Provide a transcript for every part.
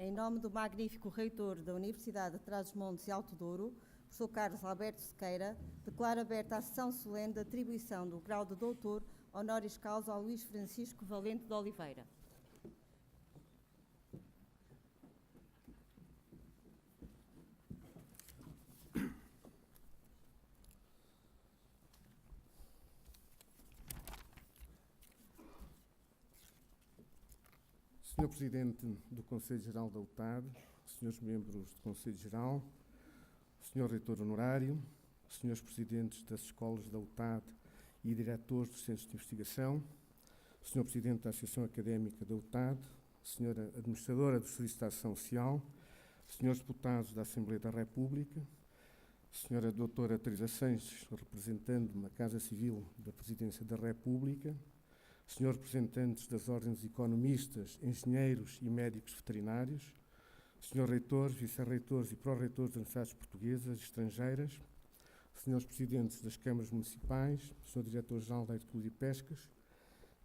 Em nome do magnífico reitor da Universidade de Trás-os-Montes e Alto Douro, professor Carlos Alberto Sequeira, declaro aberta a sessão solene de atribuição do grau de doutor honoris causa ao Luís Francisco Valente de Oliveira. Senhor Presidente do Conselho Geral da UTAD, Senhores Membros do Conselho Geral, Senhor Reitor Honorário, Senhores Presidentes das Escolas da UTAD e Diretores dos Centros de Investigação, Senhor Presidente da Associação Académica da UTAD, Senhora Administradora do Serviço de Ação Social, Senhores Deputados da Assembleia da República, Senhora Doutora Teresa Sanches, representando-me a Casa Civil da Presidência da República, Senhores representantes das ordens de economistas, engenheiros e médicos veterinários, Senhores reitores, vice-reitores e pró-reitores das universidades portuguesas e estrangeiras, Senhores presidentes das câmaras municipais, Senhor Diretor-Geral da Agricultura e Pescas,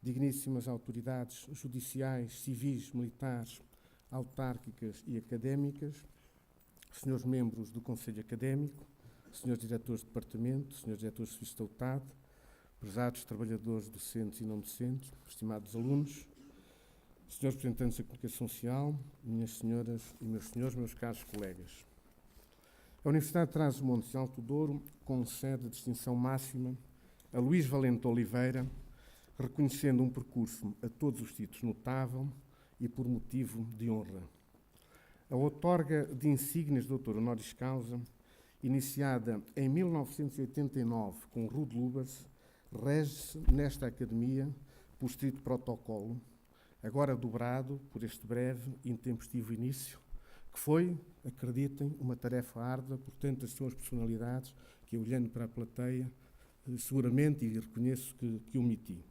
digníssimas autoridades judiciais, civis, militares, autárquicas e académicas, Senhores membros do Conselho Académico, Senhores diretores de departamento, Senhores diretores de serviço da UTAD, prezados trabalhadores docentes e não docentes, estimados alunos, senhores representantes da comunicação social, minhas senhoras e meus senhores, meus caros colegas. A Universidade de Trás-os-Montes e Alto Douro concede a distinção máxima a Luís Valente Oliveira, reconhecendo um percurso a todos os títulos notável e por motivo de honra. A outorga de insígnias de doutor honoris causa, iniciada em 1989 com Rude Lubbers, rege-se nesta academia por estrito protocolo, agora dobrado por este breve e intempestivo início, que foi, acreditem, uma tarefa árdua por tantas são as personalidades que, olhando para a plateia, seguramente, e reconheço que omiti.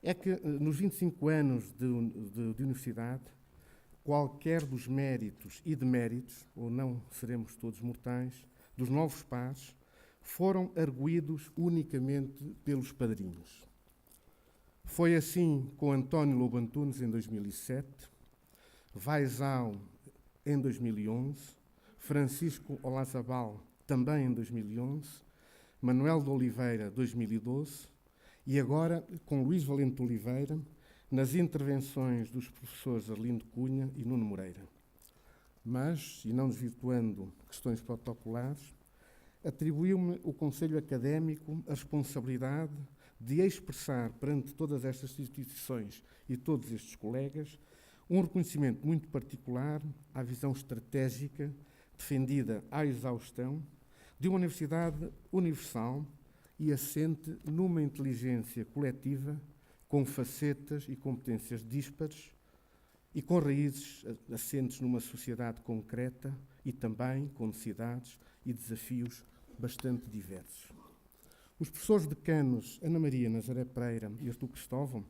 É que nos 25 anos de universidade, qualquer dos méritos e deméritos, ou não seremos todos mortais, dos novos pares, foram arguídos unicamente pelos padrinhos. Foi assim com António Lobo Antunes em 2007, Vaisal em 2011, Francisco Olazabal também em 2011, Manuel de Oliveira 2012 e agora com Luís Valente Oliveira nas intervenções dos professores Arlindo Cunha e Nuno Moreira. Mas, e não desvirtuando questões protocolares, atribuiu-me o Conselho Académico a responsabilidade de expressar perante todas estas instituições e todos estes colegas um reconhecimento muito particular à visão estratégica defendida à exaustão de uma universidade universal e assente numa inteligência coletiva com facetas e competências díspares e com raízes assentes numa sociedade concreta e também com necessidades e desafios bastante diversos. Os professores decanos Ana Maria Nazaré Pereira e Artur Cristóvão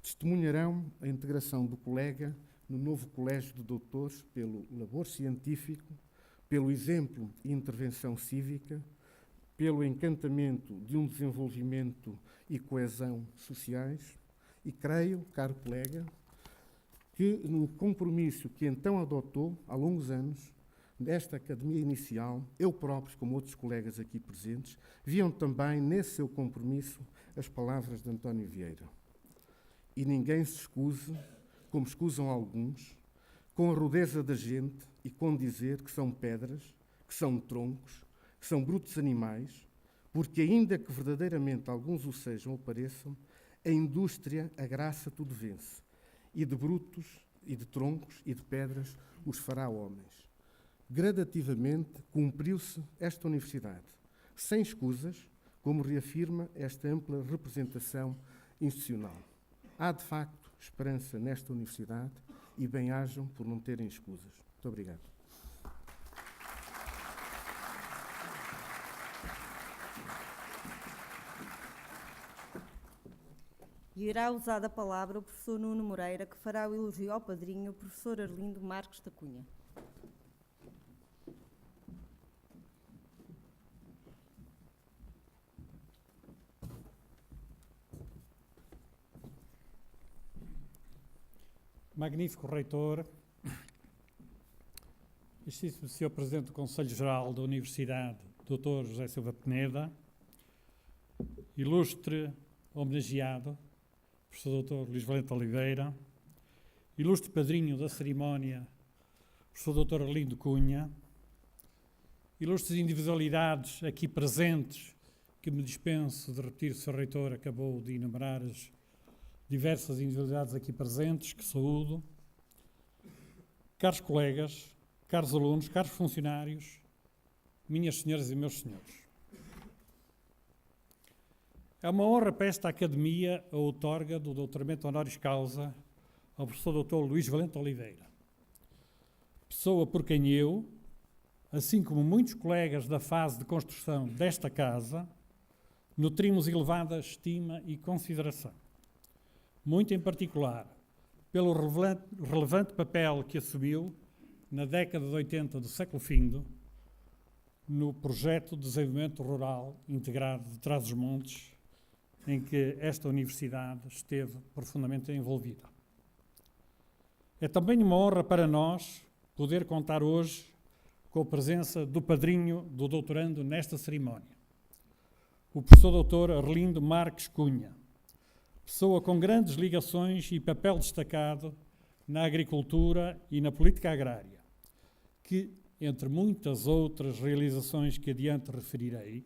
testemunharão a integração do colega no novo colégio de doutores pelo labor científico, pelo exemplo e intervenção cívica, pelo encantamento de um desenvolvimento e coesão sociais e creio, caro colega, que no compromisso que então adotou há longos anos, desta academia inicial, eu próprio, como outros colegas aqui presentes, viam também nesse seu compromisso as palavras de António Vieira. E ninguém se escuse, como escusam alguns, com a rudeza da gente e com dizer que são pedras, que são troncos, que são brutos animais, porque ainda que verdadeiramente alguns o sejam ou pareçam, a indústria, a graça tudo vence, e de brutos, e de troncos, e de pedras os fará homens. Gradativamente cumpriu-se esta universidade, sem escusas, como reafirma esta ampla representação institucional. Há, de facto, esperança nesta universidade e bem-ajam por não terem escusas. Muito obrigado. E irá usar a palavra o professor Nuno Moreira, que fará o elogio ao padrinho, o professor Arlindo Marques da Cunha. Magnífico reitor, Excelentíssimo Sr. Presidente do Conselho Geral da Universidade, Dr. José Silva Peneda, ilustre homenageado, Professor Dr. Luís Valente Oliveira, ilustre padrinho da cerimónia, Professor Dr. Arlindo Cunha, ilustres individualidades aqui presentes, que me dispenso de repetir, o Sr. Reitor acabou de enumerar as diversas individualidades aqui presentes, que saúdo, caros colegas, caros alunos, caros funcionários, minhas senhoras e meus senhores. É uma honra para esta Academia a outorga do doutoramento honoris causa ao professor Dr. Luís Valente Oliveira, pessoa por quem eu, assim como muitos colegas da fase de construção desta casa, nutrimos elevada estima e consideração. Muito em particular, pelo relevante papel que assumiu na década de 80 do século findo, no projeto de desenvolvimento rural integrado de Trás-os-Montes, em que esta universidade esteve profundamente envolvida. É também uma honra para nós poder contar hoje com a presença do padrinho do doutorando nesta cerimónia, o professor Dr. Arlindo Marques Cunha, pessoa com grandes ligações e papel destacado na agricultura e na política agrária, que, entre muitas outras realizações que adiante referirei,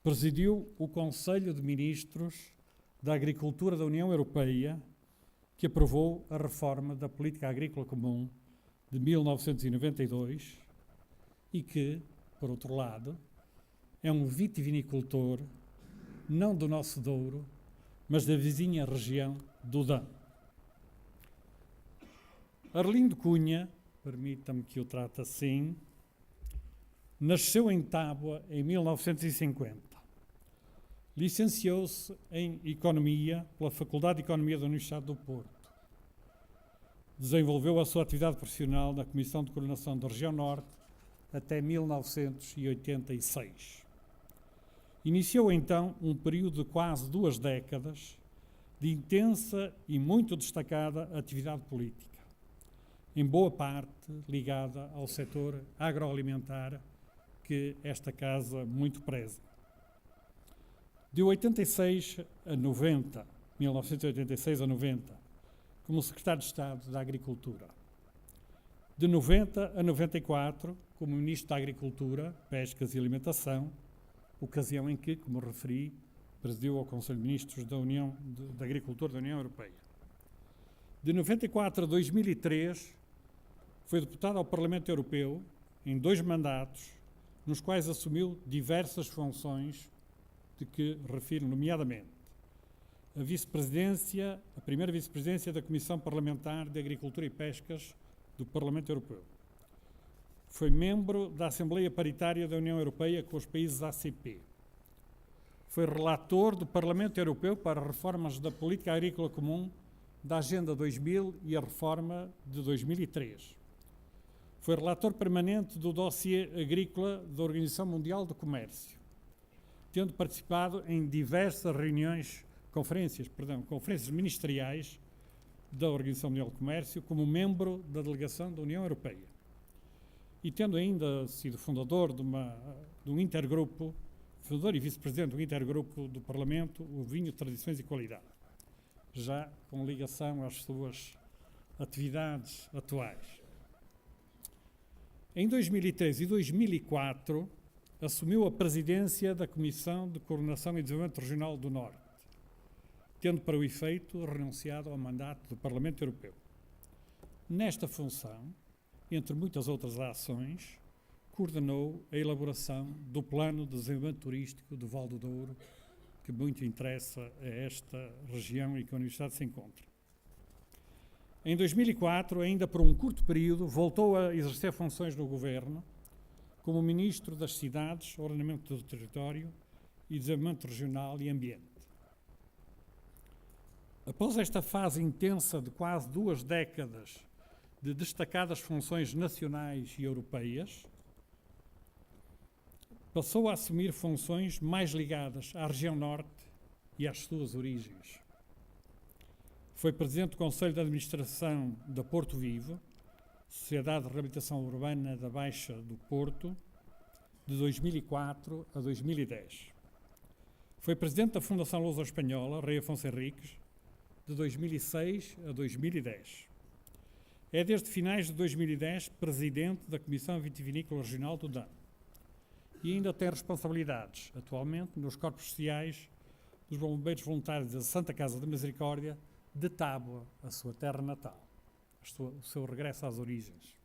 presidiu o Conselho de Ministros da Agricultura da União Europeia, que aprovou a reforma da Política Agrícola Comum de 1992 e que, por outro lado, é um vitivinicultor, não do nosso Douro, mas da vizinha região do Dão. Arlindo Cunha, permita-me que o trate assim, nasceu em Tábua em 1950. Licenciou-se em Economia pela Faculdade de Economia da Universidade do Porto. Desenvolveu a sua atividade profissional na Comissão de Coordenação da Região Norte até 1986. Iniciou então um período de quase 2 décadas de intensa e muito destacada atividade política, em boa parte ligada ao setor agroalimentar que esta casa muito preza. De 1986 a 90, como secretário de Estado da Agricultura. De 90 a 94, como Ministro da Agricultura, Pescas e Alimentação, ocasião em que, como referi, presidiu ao Conselho de Ministros da Agricultura da União Europeia. De 94 a 2003, foi deputado ao Parlamento Europeu em 2 mandatos, nos quais assumiu diversas funções, de que refiro nomeadamente a primeira vice-presidência da Comissão Parlamentar de Agricultura e Pescas do Parlamento Europeu. Foi membro da Assembleia Paritária da União Europeia com os países ACP. Foi relator do Parlamento Europeu para reformas da Política Agrícola Comum da Agenda 2000 e a reforma de 2003. Foi relator permanente do dossiê agrícola da Organização Mundial do Comércio, tendo participado em diversas conferências ministeriais da Organização Mundial do Comércio como membro da delegação da União Europeia e tendo ainda sido fundador de um intergrupo, fundador e vice-presidente do intergrupo do Parlamento, o Vinho, Tradições e Qualidade, já com ligação às suas atividades atuais. Em 2003 e 2004, assumiu a presidência da Comissão de Coordenação e Desenvolvimento Regional do Norte, tendo para o efeito renunciado ao mandato do Parlamento Europeu. Nesta função, entre muitas outras ações, coordenou a elaboração do Plano de Desenvolvimento Turístico do Val do Douro, que muito interessa a esta região e que a Universidade se encontra. Em 2004, ainda por um curto período, voltou a exercer funções no Governo como Ministro das Cidades, Ordenamento do Território e Desenvolvimento Regional e Ambiente. Após esta fase intensa de quase 2 décadas de destacadas funções nacionais e europeias, passou a assumir funções mais ligadas à região Norte e às suas origens. Foi Presidente do Conselho de Administração da Porto Vivo, Sociedade de Reabilitação Urbana da Baixa do Porto, de 2004 a 2010. Foi presidente da Fundação Luso-Espanhola Rei Afonso Henriques, de 2006 a 2010. É desde finais de 2010 presidente da Comissão Vitivinícola Regional do DAM e ainda tem responsabilidades, atualmente, nos corpos sociais dos bombeiros voluntários da Santa Casa da Misericórdia de Tábua, a sua terra natal, o seu regresso às origens.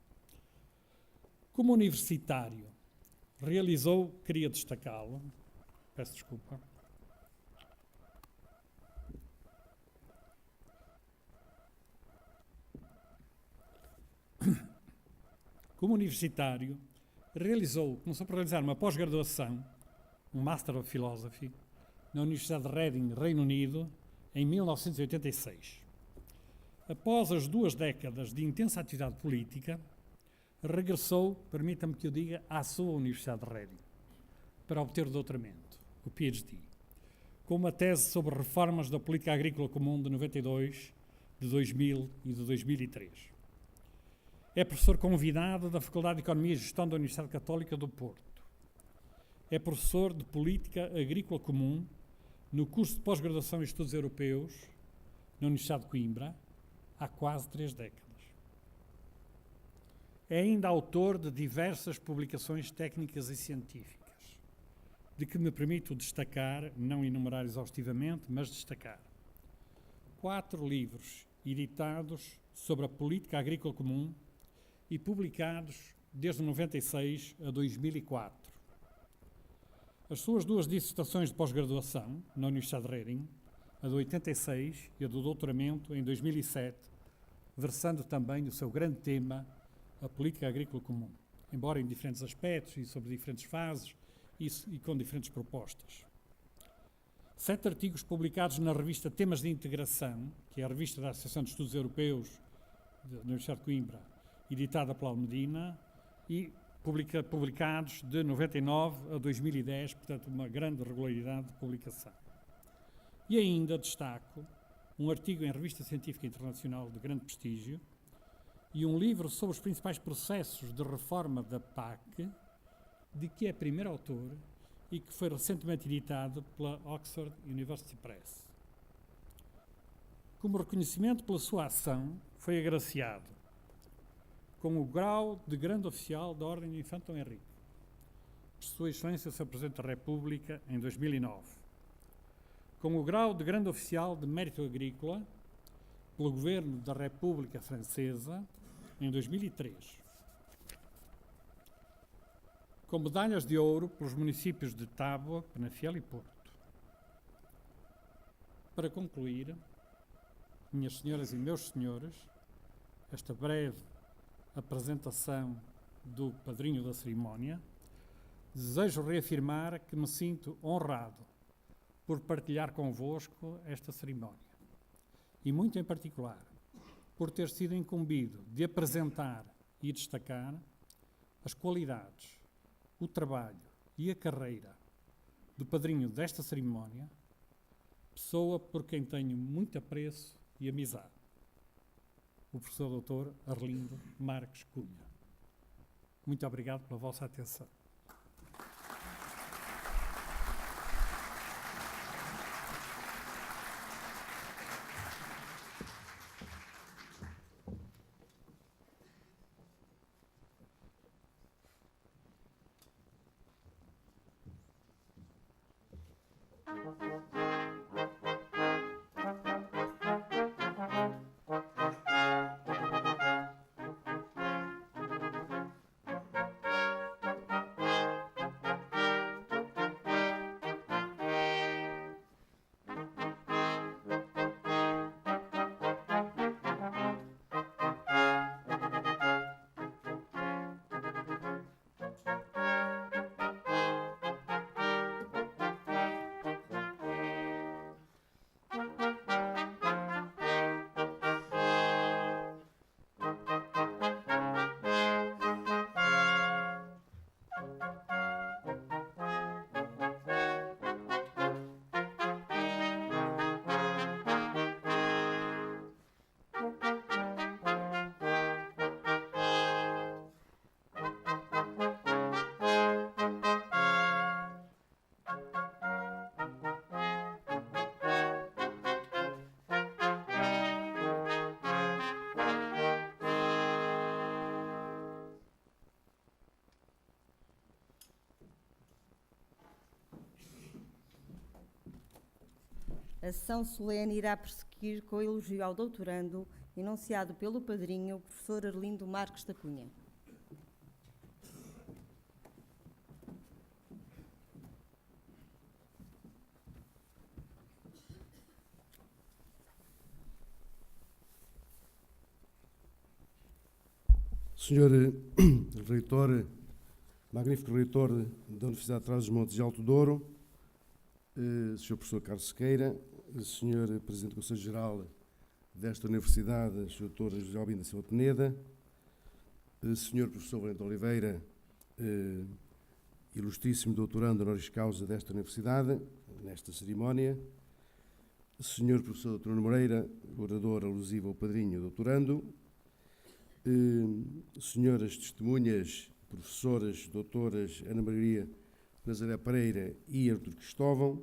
Como universitário, queria destacá-lo, peço desculpa, como universitário, começou por realizar uma pós-graduação, um Master of Philosophy, na Universidade de Reading, Reino Unido, em 1986. Após as 2 décadas de intensa atividade política, regressou, permita-me que eu diga, à sua Universidade de Reading, para obter o doutoramento, o PhD, com uma tese sobre reformas da política agrícola comum de 92, de 2000 e de 2003. É professor convidado da Faculdade de Economia e Gestão da Universidade Católica do Porto. É professor de Política Agrícola Comum no curso de pós-graduação em Estudos Europeus na Universidade de Coimbra há quase 3 décadas. É ainda autor de diversas publicações técnicas e científicas, de que me permito destacar, não enumerar exaustivamente, mas destacar 4 livros editados sobre a política agrícola comum e publicados desde 96 a 2004. As suas 2 dissertações de pós-graduação na Universidade de Reading, a de 86 e a do doutoramento em 2007, versando também o seu grande tema, a política agrícola comum, embora em diferentes aspectos e sobre diferentes fases e com diferentes propostas. 7 artigos publicados na revista Temas de Integração, que é a revista da Associação de Estudos Europeus da Universidade de Coimbra, editada pela Almedina, e publicados de 99 a 2010, portanto uma grande regularidade de publicação. E ainda destaco um artigo em revista científica internacional de grande prestígio e um livro sobre os principais processos de reforma da PAC, de que é primeiro autor e que foi recentemente editado pela Oxford University Press. Como reconhecimento pela sua ação, foi agraciado com o grau de Grande Oficial da Ordem do Infante Dom Henrique, por Sua Excelência o Sr. Presidente da República, em 2009. Com o grau de Grande Oficial de Mérito Agrícola, pelo Governo da República Francesa, em 2003. Com medalhas de ouro pelos municípios de Tábua, Penafiel e Porto. Para concluir, minhas senhoras e meus senhores, esta breve apresentação do padrinho da cerimónia, desejo reafirmar que me sinto honrado por partilhar convosco esta cerimónia e, muito em particular, por ter sido incumbido de apresentar e destacar as qualidades, o trabalho e a carreira do padrinho desta cerimónia, pessoa por quem tenho muito apreço e amizade, o professor Dr. Arlindo Marques Cunha. Muito obrigado pela vossa atenção. A sessão solene irá prosseguir com o elogio ao doutorando, enunciado pelo padrinho, professor Arlindo Marques da Cunha. Senhor reitor, magnífico reitor da Universidade de Trás-os-Montes e Alto Douro, Sr. professor Carlos Sequeira, Sr. presidente do Conselho Geral desta Universidade, Sr. Dr. José Albino da Silva Peneda, Sr. professor Valente Oliveira, ilustríssimo doutorando honoris causa desta Universidade, nesta cerimónia, Sr. professor Dr. Moreira, orador alusivo ao padrinho doutorando, senhoras testemunhas, professoras, doutoras Ana Maria Nazaré Pereira e Artur Cristóvão,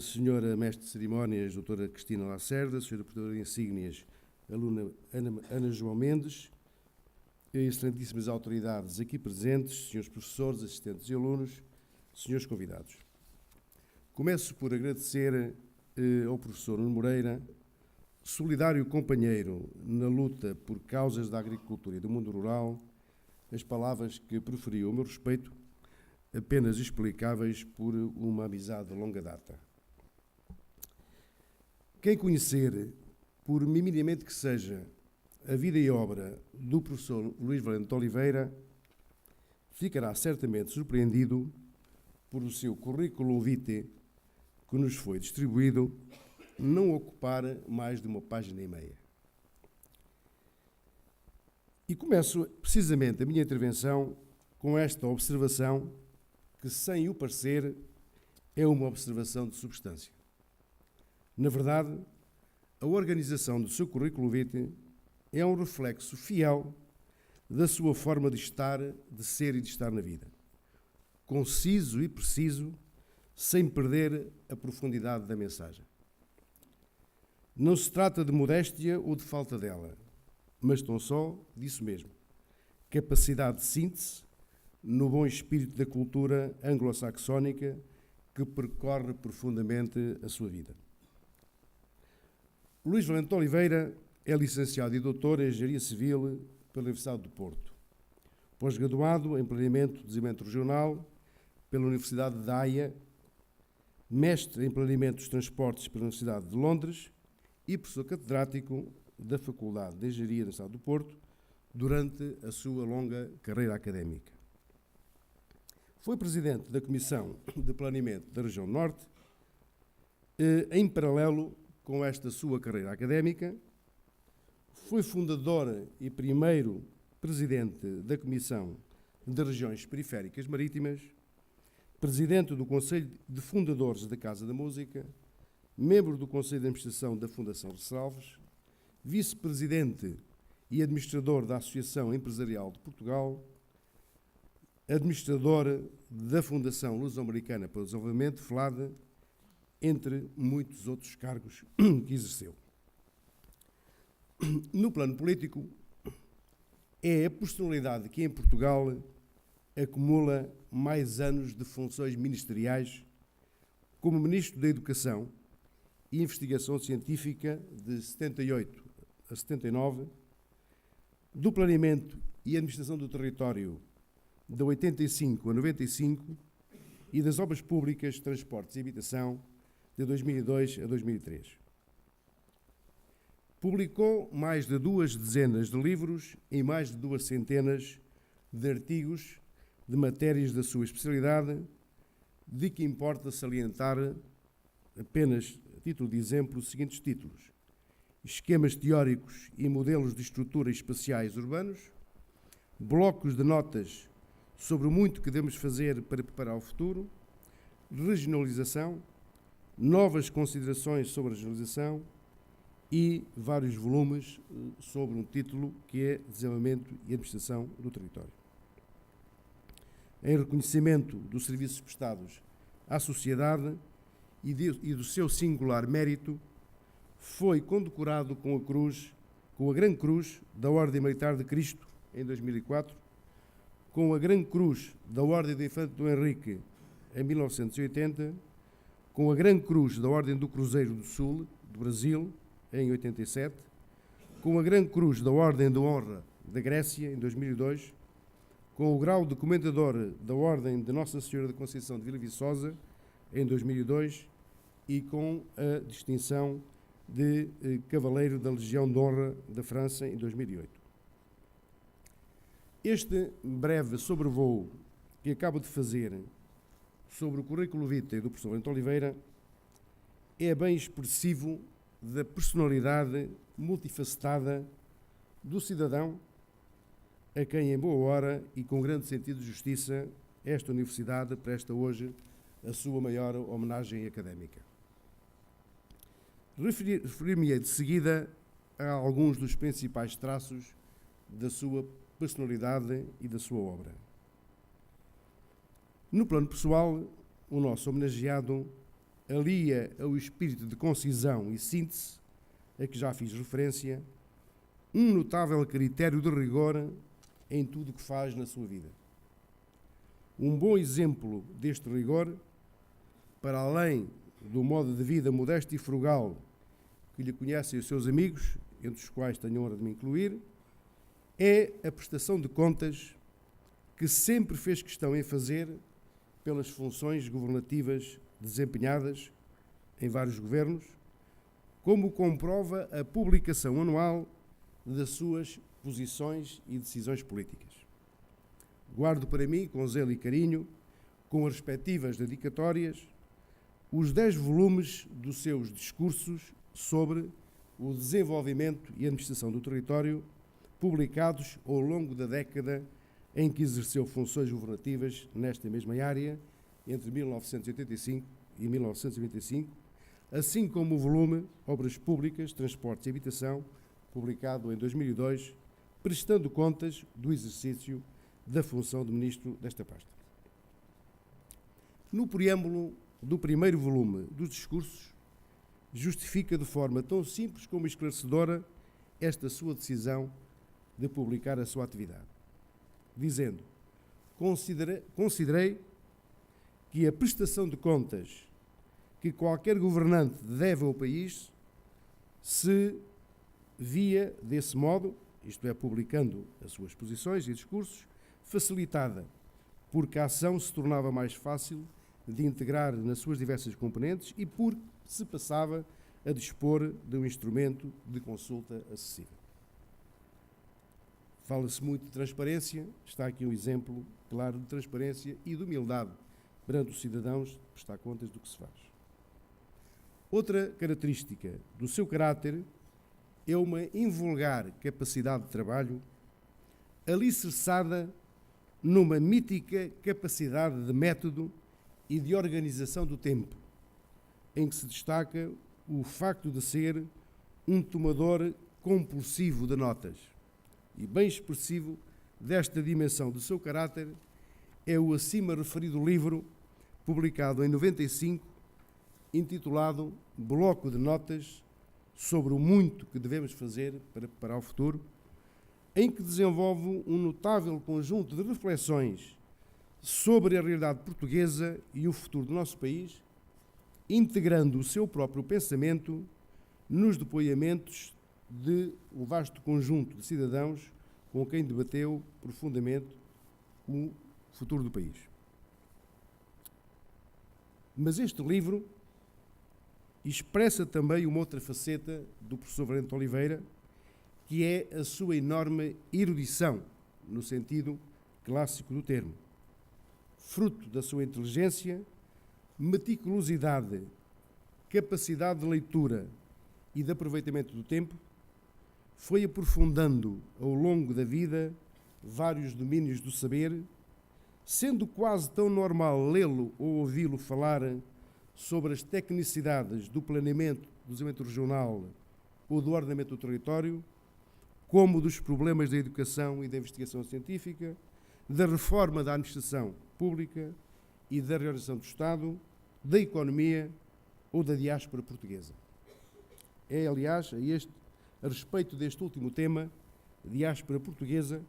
senhora mestre de cerimónias, doutora Cristina Lacerda, senhora portadora insígnias, aluna Ana João Mendes, excelentíssimas autoridades aqui presentes, senhores professores, assistentes e alunos, senhores convidados. Começo por agradecer ao professor Nuno Moreira, solidário companheiro na luta por causas da agricultura e do mundo rural, as palavras que proferiu a meu respeito, apenas explicáveis por uma amizade de longa data. Quem conhecer, por minimamente que seja, a vida e obra do professor Luís Valente Oliveira, ficará certamente surpreendido por o seu currículo vitae que nos foi distribuído não ocupar mais de uma página e meia. E começo precisamente a minha intervenção com esta observação que, sem o parecer, é uma observação de substância. Na verdade, a organização do seu currículo vitae é um reflexo fiel da sua forma de estar, de ser e de estar na vida. Conciso e preciso, sem perder a profundidade da mensagem. Não se trata de modéstia ou de falta dela, mas tão só disso mesmo. Capacidade de síntese no bom espírito da cultura anglo-saxónica que percorre profundamente a sua vida. Luís Valente Oliveira é licenciado e doutor em Engenharia Civil pela Universidade do Porto. Pós-graduado em Planeamento e Desenvolvimento Regional pela Universidade de Haia, mestre em Planeamento dos Transportes pela Universidade de Londres e professor catedrático da Faculdade de Engenharia da Universidade do Porto durante a sua longa carreira académica. Foi presidente da Comissão de Planeamento da Região Norte. Em paralelo com esta sua carreira académica, foi fundador e primeiro presidente da Comissão de Regiões Periféricas Marítimas, presidente do Conselho de Fundadores da Casa da Música, membro do Conselho de Administração da Fundação Ressalves, vice-presidente e administrador da Associação Empresarial de Portugal, administrador da Fundação Luso-Americana para o Desenvolvimento, FLADA, entre muitos outros cargos que exerceu. No plano político, é a personalidade que em Portugal acumula mais anos de funções ministeriais como Ministro da Educação e Investigação Científica de 78 a 79, do Planeamento e Administração do Território de 85 a 95 e das Obras Públicas, Transportes e Habitação de 2002 a 2003. Publicou mais de 2 dezenas de livros e mais de 2 centenas de artigos de matérias da sua especialidade, de que importa salientar apenas, a título de exemplo, os seguintes títulos: Esquemas teóricos e modelos de estrutura espaciais urbanos, blocos de notas sobre o muito que devemos fazer para preparar o futuro, regionalização, novas considerações sobre a regionalização e vários volumes sobre um título que é Desenvolvimento e Administração do Território. Em reconhecimento dos serviços prestados à sociedade e do seu singular mérito, foi condecorado com a Grande Cruz da Ordem Militar de Cristo, em 2004, com a Grande Cruz da Ordem do Infante Dom Henrique, em 1980, com a Grande Cruz da Ordem do Cruzeiro do Sul, do Brasil, em 87, com a Grande Cruz da Ordem de Honra da Grécia, em 2002, com o grau de Comendador da Ordem de Nossa Senhora da Conceição de Vila Viçosa, em 2002, e com a distinção de Cavaleiro da Legião de Honra da França, em 2008. Este breve sobrevoo que acabo de fazer sobre o currículo vitae do professor Valente Oliveira é bem expressivo da personalidade multifacetada do cidadão a quem, em boa hora e com grande sentido de justiça, esta Universidade presta hoje a sua maior homenagem académica. Referir-me-ei de seguida a alguns dos principais traços da sua personalidade e da sua obra. No plano pessoal, o nosso homenageado alia ao espírito de concisão e síntese, a que já fiz referência, um notável critério de rigor em tudo o que faz na sua vida. Um bom exemplo deste rigor, para além do modo de vida modesto e frugal que lhe conhecem os seus amigos, entre os quais tenho a honra de me incluir, é a prestação de contas que sempre fez questão em fazer pelas funções governativas desempenhadas em vários governos, como comprova a publicação anual das suas posições e decisões políticas. Guardo para mim, com zelo e carinho, com as respectivas dedicatórias, os 10 volumes dos seus discursos sobre o desenvolvimento e administração do território, publicados ao longo da década em que exerceu funções governativas nesta mesma área, entre 1985 e 1995, assim como o volume Obras Públicas, Transportes e Habitação, publicado em 2002, prestando contas do exercício da função de Ministro desta pasta. No preâmbulo do primeiro volume dos discursos, justifica de forma tão simples como esclarecedora esta sua decisão de publicar a sua atividade, dizendo: considerei que a prestação de contas que qualquer governante deve ao país se via desse modo, isto é, publicando as suas posições e discursos, facilitada, porque a ação se tornava mais fácil de integrar nas suas diversas componentes e porque se passava a dispor de um instrumento de consulta acessível. Fala-se muito de transparência, está aqui um exemplo claro de transparência e de humildade perante os cidadãos de prestar contas do que se faz. Outra característica do seu caráter é uma invulgar capacidade de trabalho alicerçada numa mítica capacidade de método e de organização do tempo, em que se destaca o facto de ser um tomador compulsivo de notas. E bem expressivo desta dimensão do seu caráter é o acima referido livro, publicado em 95, intitulado Bloco de Notas sobre o muito que devemos fazer para preparar o futuro, em que desenvolve um notável conjunto de reflexões sobre a realidade portuguesa e o futuro do nosso país, integrando o seu próprio pensamento nos depoimentos de um vasto conjunto de cidadãos com quem debateu profundamente o futuro do país. Mas este livro expressa também uma outra faceta do professor Valente Oliveira, que é a sua enorme erudição, no sentido clássico do termo. Fruto da sua inteligência, meticulosidade, capacidade de leitura e de aproveitamento do tempo, foi aprofundando ao longo da vida vários domínios do saber, sendo quase tão normal lê-lo ou ouvi-lo falar sobre as tecnicidades do planeamento do desenvolvimento regional ou do ordenamento do território, como dos problemas da educação e da investigação científica, da reforma da administração pública e da reorganização do Estado, da economia ou da diáspora portuguesa. É, aliás, a respeito deste último tema, diáspora portuguesa,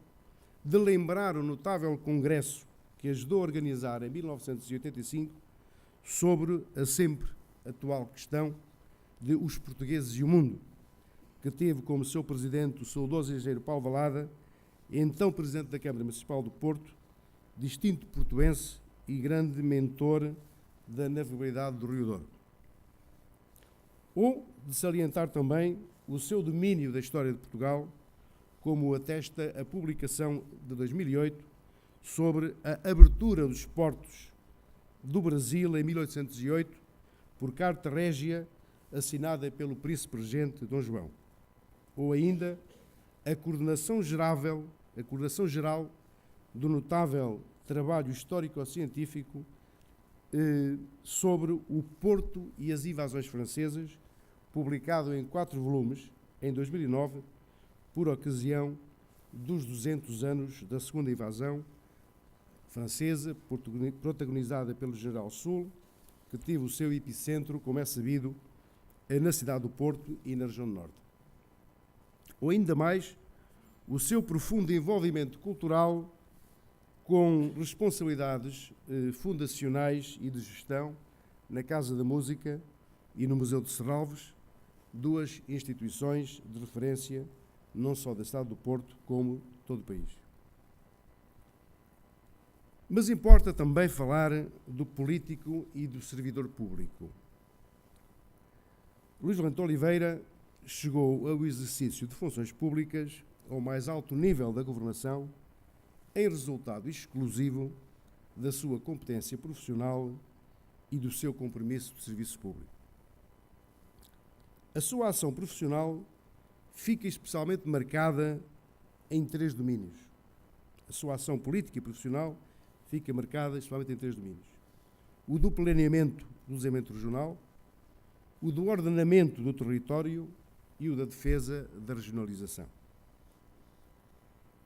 de lembrar o notável congresso que ajudou a organizar em 1985 sobre a sempre atual questão de os portugueses e o mundo, que teve como seu presidente o saudoso engenheiro Paulo Valada, então presidente da Câmara Municipal do Porto, distinto portuense e grande mentor da navegabilidade do Rio Douro. Ou de salientar também o seu domínio da história de Portugal, como atesta a publicação de 2008 sobre a abertura dos portos do Brasil em 1808, por carta régia assinada pelo príncipe regente Dom João. Ou ainda a coordenação geral do notável trabalho histórico-científico sobre o Porto e as invasões francesas, publicado em 4 volumes, em 2009, por ocasião dos 200 anos da segunda invasão francesa, protagonizada pelo General Sul, que teve o seu epicentro, como é sabido, na cidade do Porto e na região do Norte. Ou ainda mais, o seu profundo envolvimento cultural com responsabilidades fundacionais e de gestão na Casa da Música e no Museu de Serralves, 2 instituições de referência não só da cidade do Porto, como todo o país. Mas importa também falar do político e do servidor público. Luís Valente Oliveira chegou ao exercício de funções públicas ao mais alto nível da governação, em resultado exclusivo da sua competência profissional e do seu compromisso de serviço público. A sua ação profissional fica especialmente marcada em 3 domínios. A sua ação política e profissional fica marcada especialmente em 3 domínios. O do planeamento do desenvolvimento regional, o do ordenamento do território e o da defesa da regionalização.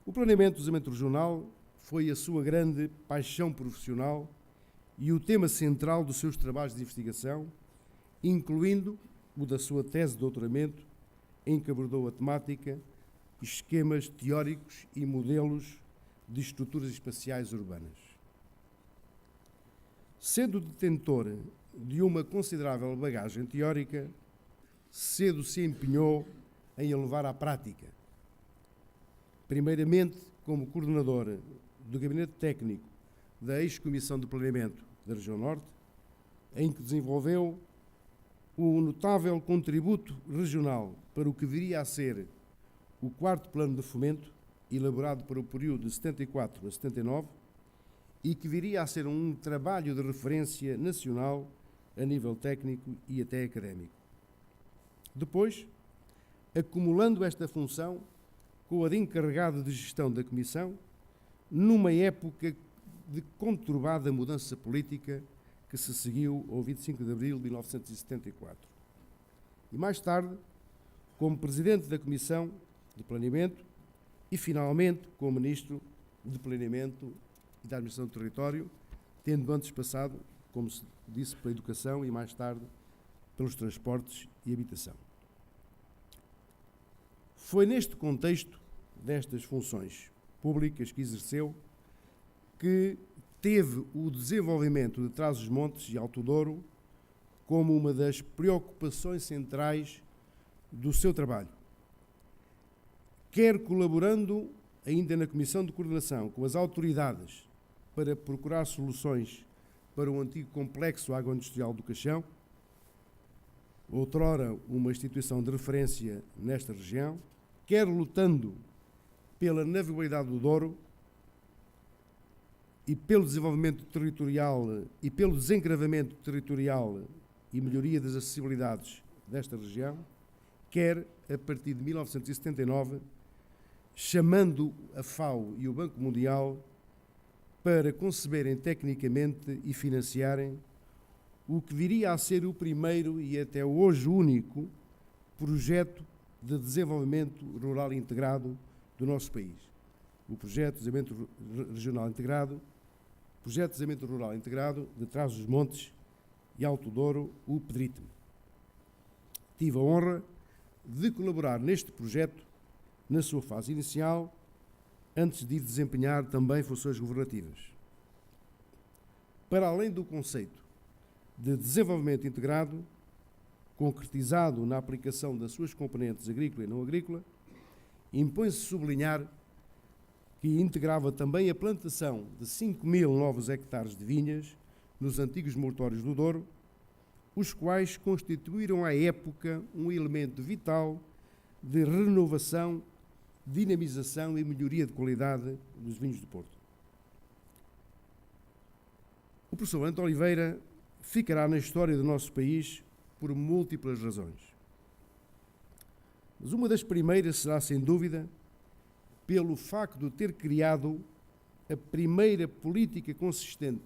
O planeamento do desenvolvimento regional foi a sua grande paixão profissional e o tema central dos seus trabalhos de investigação, incluindo o da sua tese de doutoramento, em que abordou a temática, esquemas teóricos e modelos de estruturas espaciais urbanas. Sendo detentor de uma considerável bagagem teórica, cedo se empenhou em a levar à prática. Primeiramente, como coordenador do Gabinete Técnico da Ex-Comissão de Planeamento da Região Norte, em que desenvolveu o notável contributo regional para o que viria a ser o 4º Plano de Fomento, elaborado para o período de 74 a 79, e que viria a ser um trabalho de referência nacional a nível técnico e até académico. Depois, acumulando esta função com a de encarregado de gestão da Comissão, numa época de conturbada mudança política que se seguiu ao 25 de abril de 1974. E mais tarde, como Presidente da Comissão de Planeamento e, finalmente, como Ministro de Planeamento e da Administração do Território, tendo antes passado, como se disse, pela Educação e mais tarde pelos Transportes e Habitação. Foi neste contexto destas funções públicas que exerceu que teve o desenvolvimento de Trás-os-Montes e Alto Douro como uma das preocupações centrais do seu trabalho. Quer colaborando, ainda na Comissão de Coordenação, com as autoridades para procurar soluções para o antigo complexo agroindustrial do Caixão, outrora uma instituição de referência nesta região, quer lutando pela navegabilidade do Douro e pelo desenvolvimento territorial e pelo desencravamento territorial e melhoria das acessibilidades desta região, quer, a partir de 1979, chamando a FAO e o Banco Mundial para conceberem tecnicamente e financiarem o que viria a ser o primeiro e até hoje único projeto de desenvolvimento rural integrado do nosso país. O Projeto de Desenvolvimento Regional Integrado, Projeto de Desenvolvimento Rural Integrado de Trás-os-Montes e Alto Douro, o PDRITM. Tive a honra de colaborar neste projeto na sua fase inicial, antes de desempenhar também funções governativas. Para além do conceito de desenvolvimento integrado, concretizado na aplicação das suas componentes agrícola e não agrícola, impõe-se sublinhar que integrava também a plantação de 5.000 novos hectares de vinhas nos antigos moratórios do Douro, os quais constituíram à época um elemento vital de renovação, dinamização e melhoria de qualidade dos vinhos do Porto. O professor Valente Oliveira ficará na história do nosso país por múltiplas razões. Mas uma das primeiras será, sem dúvida, pelo facto de ter criado a primeira política consistente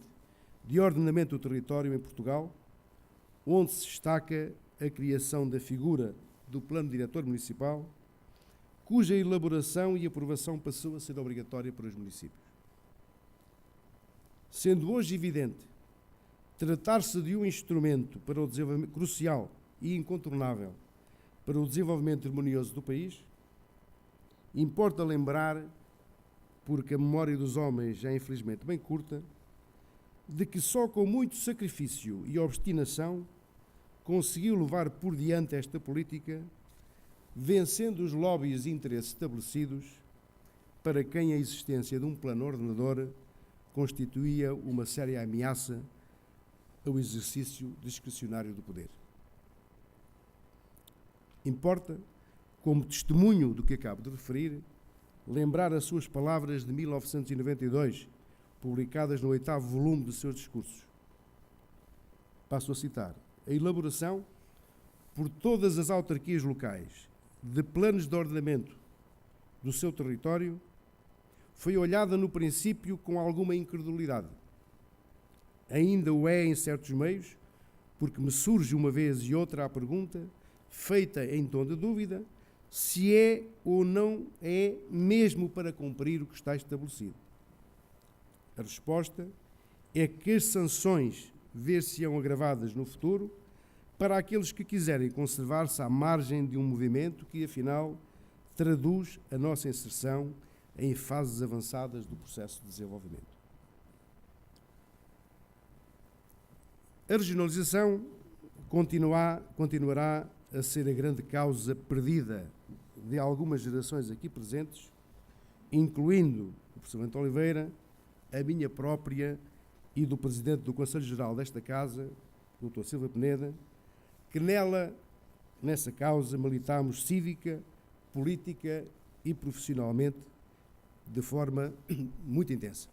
de ordenamento do território em Portugal, onde se destaca a criação da figura do Plano Diretor Municipal, cuja elaboração e aprovação passou a ser obrigatória para os municípios. Sendo hoje evidente tratar-se de um instrumento para o desenvolvimento crucial e incontornável para o desenvolvimento harmonioso do país, importa lembrar, porque a memória dos homens é infelizmente bem curta, de que só com muito sacrifício e obstinação conseguiu levar por diante esta política, vencendo os lobbies e interesses estabelecidos, para quem a existência de um plano ordenador constituía uma séria ameaça ao exercício discricionário do poder. Importa, como testemunho do que acabo de referir, lembrar as suas palavras de 1992, publicadas no 8º volume de seus discursos. Passo a citar: a elaboração por todas as autarquias locais de planos de ordenamento do seu território foi olhada no princípio com alguma incredulidade. Ainda o é em certos meios, porque me surge uma vez e outra a pergunta, feita em tom de dúvida, se é ou não é mesmo para cumprir o que está estabelecido. A resposta é que as sanções ver-se-ão agravadas no futuro para aqueles que quiserem conservar-se à margem de um movimento que, afinal, traduz a nossa inserção em fases avançadas do processo de desenvolvimento. A regionalização continuará a ser a grande causa perdida de algumas gerações aqui presentes, incluindo o professor Valente Oliveira, a minha própria e do Presidente do Conselho Geral desta Casa, o Dr. Silva Peneda, que nessa causa, militámos cívica, política e profissionalmente de forma muito intensa.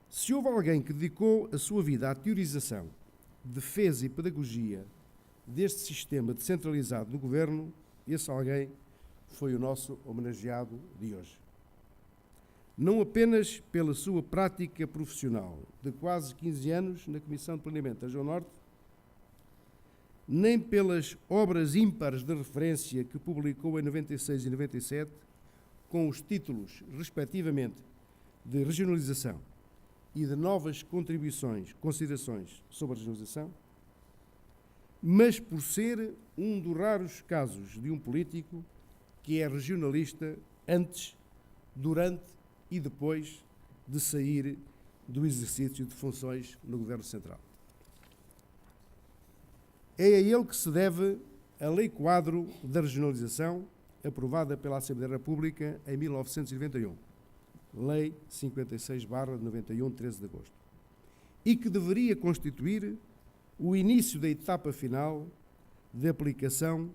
Se houve alguém que dedicou a sua vida à teorização, defesa e pedagogia deste sistema descentralizado do governo, esse alguém foi o nosso homenageado de hoje. Não apenas pela sua prática profissional de quase 15 anos na Comissão de Planeamento da Região Norte, nem pelas obras ímpares de referência que publicou em 96 e 97, com os títulos, respectivamente, de regionalização e de novas considerações sobre a regionalização, mas por ser um dos raros casos de um político que é regionalista antes, durante e depois de sair do exercício de funções no Governo Central. É a ele que se deve a Lei Quadro da Regionalização, aprovada pela Assembleia da República em 1991, Lei 56/91, 13 de agosto, e que deveria constituir o início da etapa final de aplicação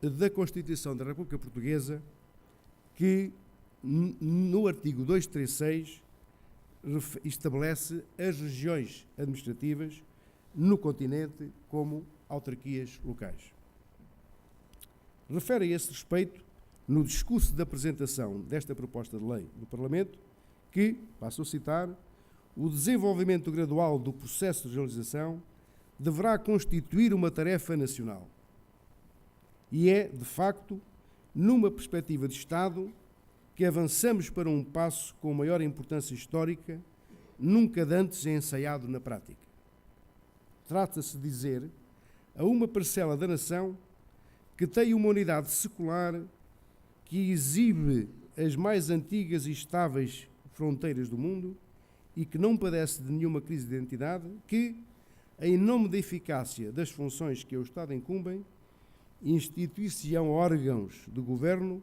da Constituição da República Portuguesa, que no artigo 236 estabelece as regiões administrativas no continente como autarquias locais. Refere a esse respeito, no discurso de apresentação desta proposta de lei no Parlamento, que, passo a citar, o desenvolvimento gradual do processo de regionalização deverá constituir uma tarefa nacional. E é, de facto, numa perspectiva de Estado, que avançamos para um passo com maior importância histórica, nunca antes ensaiado na prática. Trata-se de dizer a uma parcela da nação que tem uma unidade secular que exibe as mais antigas e estáveis fronteiras do mundo e que não padece de nenhuma crise de identidade, que, em nome da eficácia das funções que ao Estado incumbem, instituir-se-ão órgãos do Governo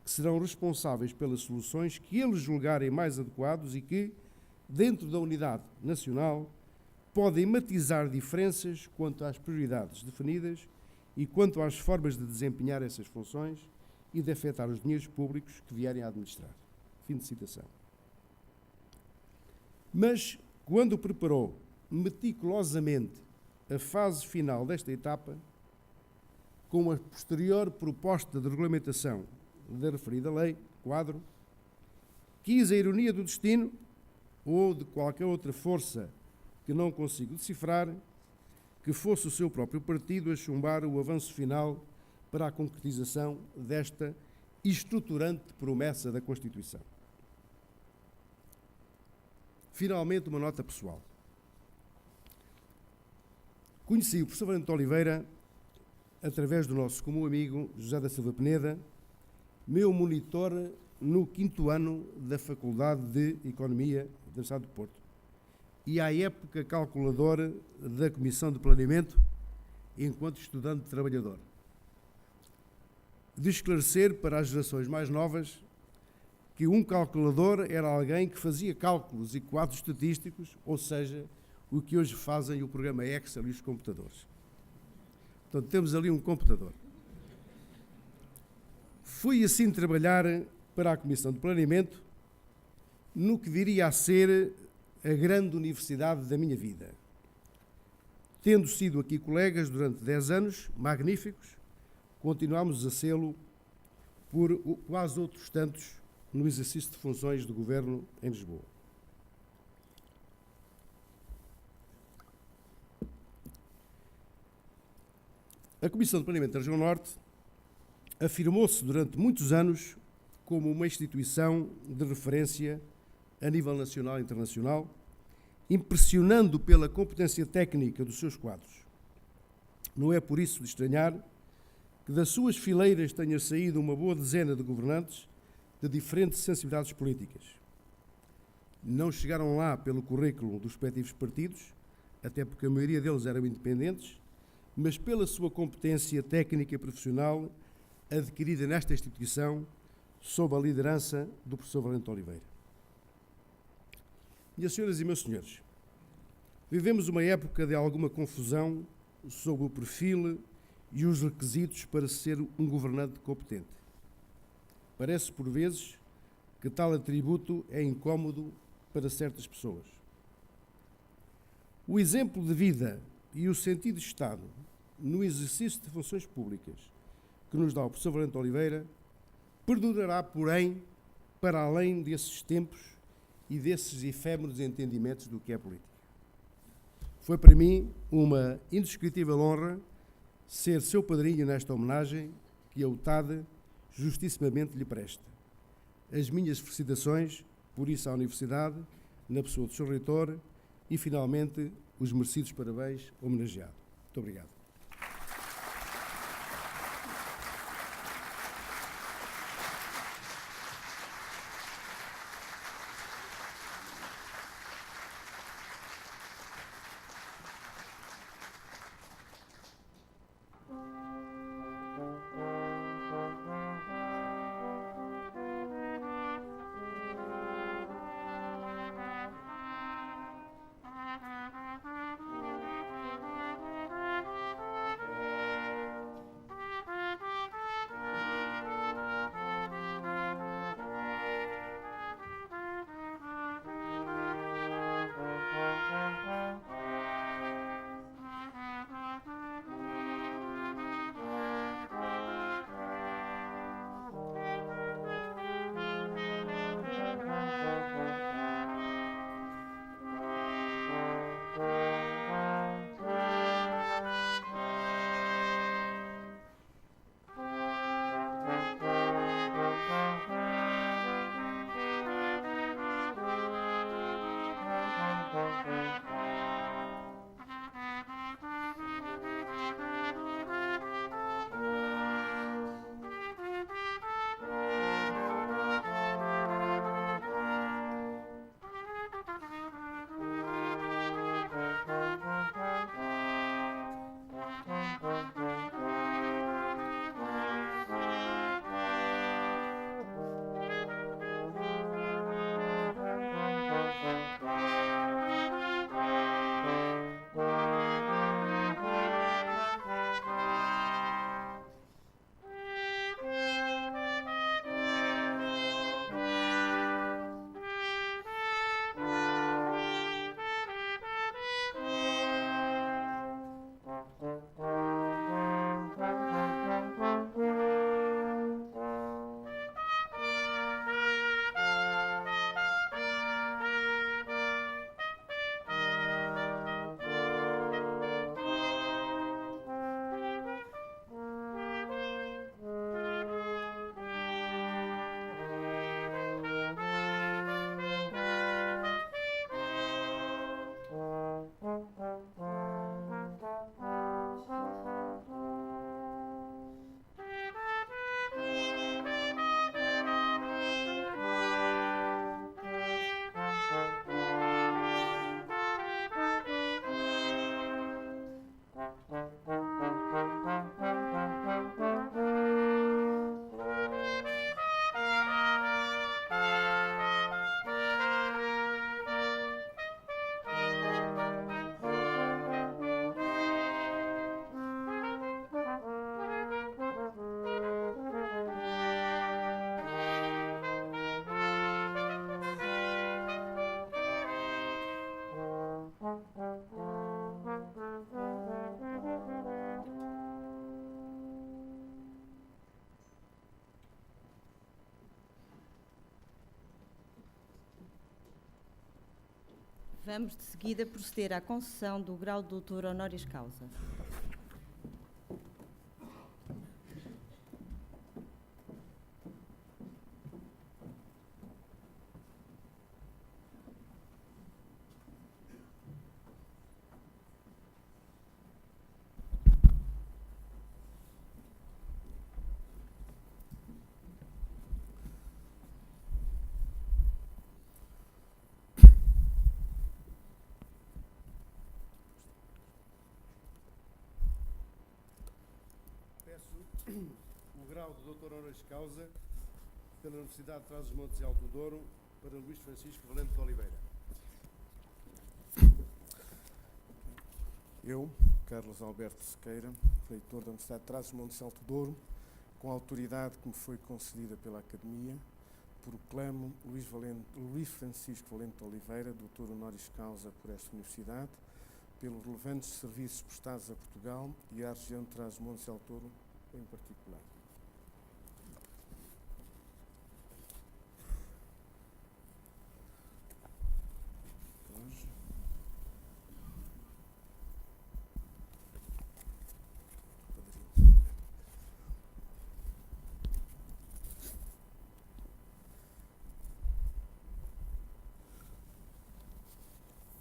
que serão responsáveis pelas soluções que eles julgarem mais adequados e que, dentro da unidade nacional, podem matizar diferenças quanto às prioridades definidas e quanto às formas de desempenhar essas funções e de afetar os dinheiros públicos que vierem a administrar. Fim de citação. Mas, quando preparou meticulosamente a fase final desta etapa, com a posterior proposta de regulamentação da referida lei, quadro, quis a ironia do destino, ou de qualquer outra força que não consigo decifrar, que fosse o seu próprio partido a chumbar o avanço final para a concretização desta estruturante promessa da Constituição. Finalmente, uma nota pessoal. Conheci o professor Valente Oliveira através do nosso comum amigo José da Silva Peneda, meu monitor no 5º ano da Faculdade de Economia da Universidade do Porto e, à época, calculador da Comissão de Planeamento enquanto estudante trabalhador. De esclarecer para as gerações mais novas que um calculador era alguém que fazia cálculos e quadros estatísticos, ou seja, o que hoje fazem o programa Excel e os computadores. Portanto, temos ali um computador. Fui assim trabalhar para a Comissão de Planeamento no que viria a ser a grande universidade da minha vida. Tendo sido aqui colegas durante 10 anos, magníficos, continuámos a sê-lo por quase outros tantos no exercício de funções de governo em Lisboa. A Comissão de Planeamento da Região Norte afirmou-se durante muitos anos como uma instituição de referência a nível nacional e internacional, impressionando pela competência técnica dos seus quadros. Não é por isso de estranhar que das suas fileiras tenha saído uma boa dezena de governantes de diferentes sensibilidades políticas. Não chegaram lá pelo currículo dos respectivos partidos, até porque a maioria deles eram independentes, mas pela sua competência técnica e profissional adquirida nesta instituição sob a liderança do professor Valente Oliveira. Minhas senhoras e meus senhores, vivemos uma época de alguma confusão sobre o perfil e os requisitos para ser um governante competente. Parece, por vezes, que tal atributo é incómodo para certas pessoas. O exemplo de vida e o sentido de Estado no exercício de funções públicas que nos dá o professor Valente Oliveira perdurará, porém, para além desses tempos e desses efêmeros entendimentos do que é política. Foi para mim uma indescritível honra ser seu padrinho nesta homenagem que a UTAD justissimamente lhe presta. As minhas felicitações, por isso, à Universidade, na pessoa do Sr. Reitor, e, finalmente, os merecidos parabéns ao homenageado. Muito obrigado. Vamos, de seguida, proceder à concessão do grau de doutor honoris causa. O grau de doutor honoris causa pela Universidade de Trás-os-Montes e Alto Douro para Luís Francisco Valente de Oliveira. Eu, Carlos Alberto Sequeira, reitor da Universidade de Trás-os-Montes e Alto Douro, com a autoridade que me foi concedida pela Academia, proclamo Luís Francisco Valente de Oliveira, doutor honoris causa por esta Universidade, pelos relevantes serviços prestados a Portugal e à região de Trás-os-Montes e Alto Douro em particular.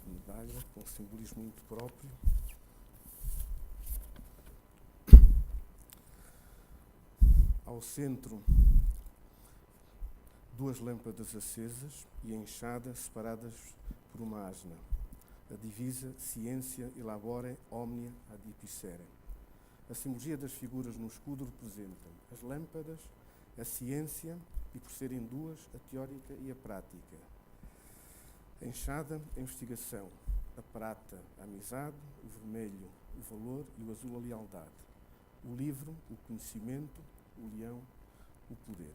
Medalha com simbolismo muito próprio. Ao centro, duas lâmpadas acesas e a enxada separadas por uma asna. A divisa Ciência elabore omnia adipicere. A simbologia das figuras no escudo representam as lâmpadas, a ciência e, por serem duas, a teórica e a prática. A enxada, a investigação. A prata, a amizade. O vermelho, o valor. E o azul, a lealdade. O livro, o conhecimento. O leão, o poder.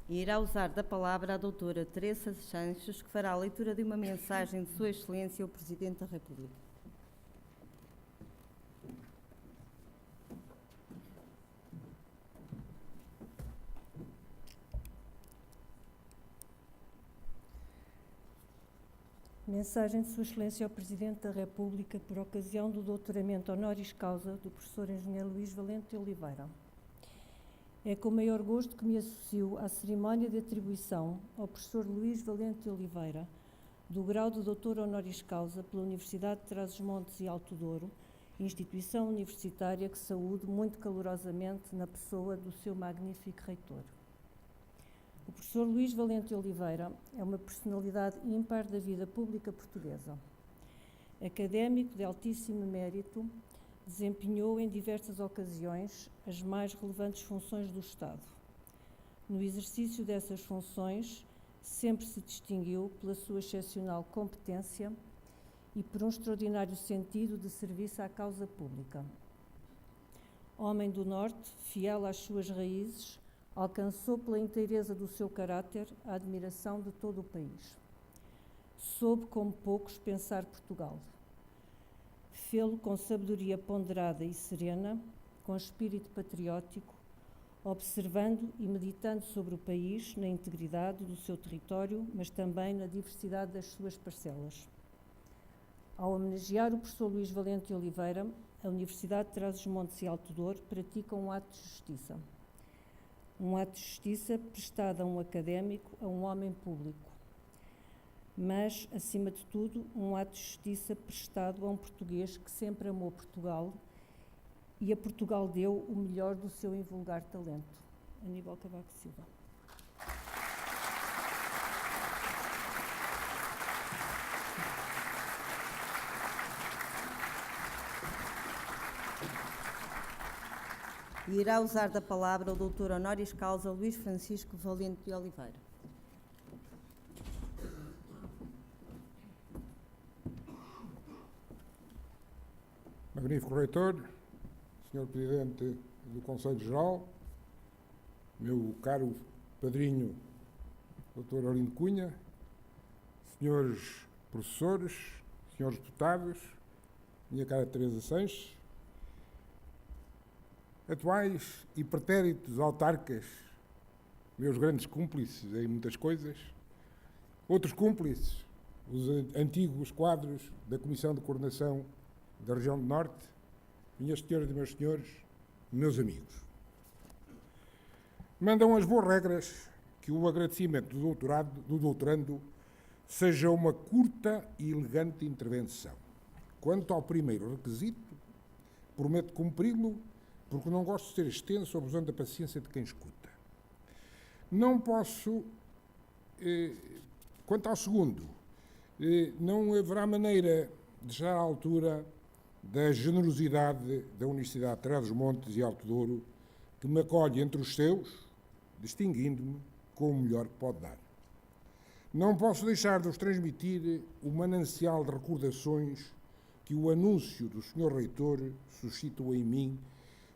Irá usar da palavra a doutora Teresa Sanches, que fará a leitura de uma mensagem de Sua Excelência o Presidente da República. Mensagem de Sua Excelência ao Presidente da República por ocasião do doutoramento honoris causa do professor engenheiro Luís Valente de Oliveira. É com maior gosto que me associo à cerimónia de atribuição ao professor Luís Valente de Oliveira do grau de doutor honoris causa pela Universidade de Trás-os-Montes e Alto Douro, instituição universitária que saúdo muito calorosamente na pessoa do seu magnífico reitor. O professor Luís Valente de Oliveira é uma personalidade ímpar da vida pública portuguesa. Académico de altíssimo mérito, desempenhou em diversas ocasiões as mais relevantes funções do Estado. No exercício dessas funções, sempre se distinguiu pela sua excepcional competência e por um extraordinário sentido de serviço à causa pública. Homem do Norte, fiel às suas raízes, alcançou pela inteireza do seu caráter a admiração de todo o país. Soube, como poucos, pensar Portugal. Fê-lo com sabedoria ponderada e serena, com espírito patriótico, observando e meditando sobre o país na integridade do seu território, mas também na diversidade das suas parcelas. Ao homenagear o professor Luís Valente de Oliveira, a Universidade de Trás-os-Montes e Alto Douro pratica um ato de justiça. Um ato de justiça prestado a um académico, a um homem público. Mas, acima de tudo, um ato de justiça prestado a um português que sempre amou Portugal e a Portugal deu o melhor do seu invulgar talento. Aníbal Cavaco Silva. E irá usar da palavra o doutor honoris causa Luís Francisco Valente de Oliveira. Magnífico Reitor, Sr. Presidente do Conselho Geral, meu caro padrinho, Dr. Arlindo Cunha, senhores professores, senhores deputados, minha cara Teresa Sanches, atuais e pretéritos autarcas, meus grandes cúmplices em muitas coisas, outros cúmplices, os antigos quadros da Comissão de Coordenação da Região do Norte, minhas senhoras e meus senhores, meus amigos. Mandam as boas regras que o agradecimento do doutorando seja uma curta e elegante intervenção. Quanto ao primeiro requisito, prometo cumpri-lo, porque não gosto de ser extenso, abusando da paciência de quem escuta. Não posso... Quanto ao segundo, não haverá maneira de estar à altura da generosidade da Universidade de Trás-os-Montes e Alto Douro, que me acolhe entre os seus, distinguindo-me com o melhor que pode dar. Não posso deixar de vos transmitir o manancial de recordações que o anúncio do Sr. Reitor suscitou em mim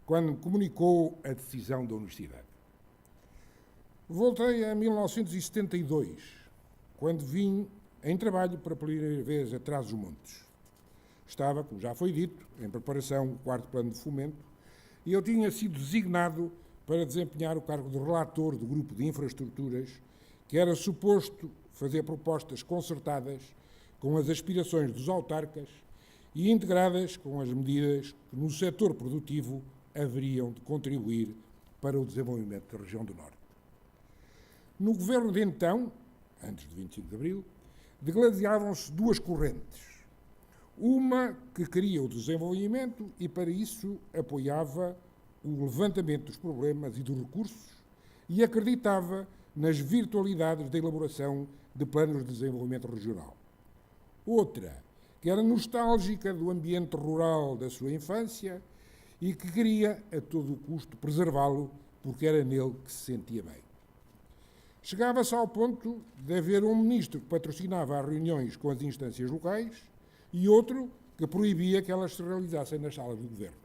quando me comunicou a decisão da Universidade. Voltei a 1972, quando vim em trabalho para a primeira vez a Trás-os-Montes. Estava, como já foi dito, em preparação do 4º Plano de Fomento e eu tinha sido designado para desempenhar o cargo de relator do Grupo de Infraestruturas, que era suposto fazer propostas concertadas com as aspirações dos autarcas e integradas com as medidas que no setor produtivo haveriam de contribuir para o desenvolvimento da região do Norte. No governo de então, antes de 25 de Abril, degladiavam-se duas correntes. Uma que queria o desenvolvimento e, para isso, apoiava o levantamento dos problemas e dos recursos e acreditava nas virtualidades da elaboração de planos de desenvolvimento regional. Outra, que era nostálgica do ambiente rural da sua infância e que queria, a todo o custo, preservá-lo, porque era nele que se sentia bem. Chegava-se ao ponto de haver um ministro que patrocinava as reuniões com as instâncias locais e outro que proibia que elas se realizassem nas salas do governo.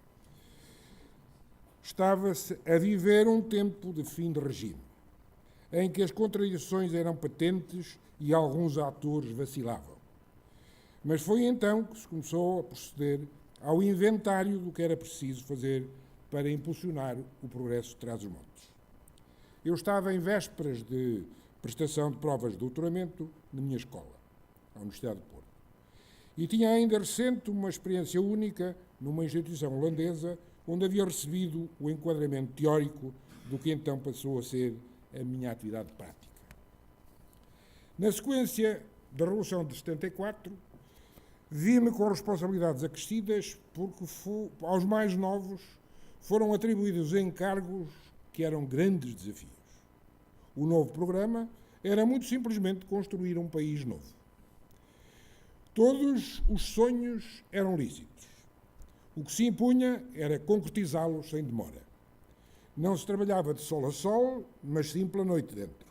Estava-se a viver um tempo de fim de regime, em que as contradições eram patentes e alguns atores vacilavam. Mas foi então que se começou a proceder ao inventário do que era preciso fazer para impulsionar o progresso de Trás-os-Montes. Eu estava em vésperas de prestação de provas de doutoramento na minha escola, a Universidade de Porto. E tinha ainda recente uma experiência única numa instituição holandesa, onde havia recebido o enquadramento teórico do que então passou a ser a minha atividade prática. Na sequência da Revolução de 74, vi-me com responsabilidades acrescidas porque aos mais novos foram atribuídos encargos que eram grandes desafios. O novo programa era muito simplesmente construir um país novo. Todos os sonhos eram lícitos. O que se impunha era concretizá-los sem demora. Não se trabalhava de sol a sol, mas sim pela noite dentro.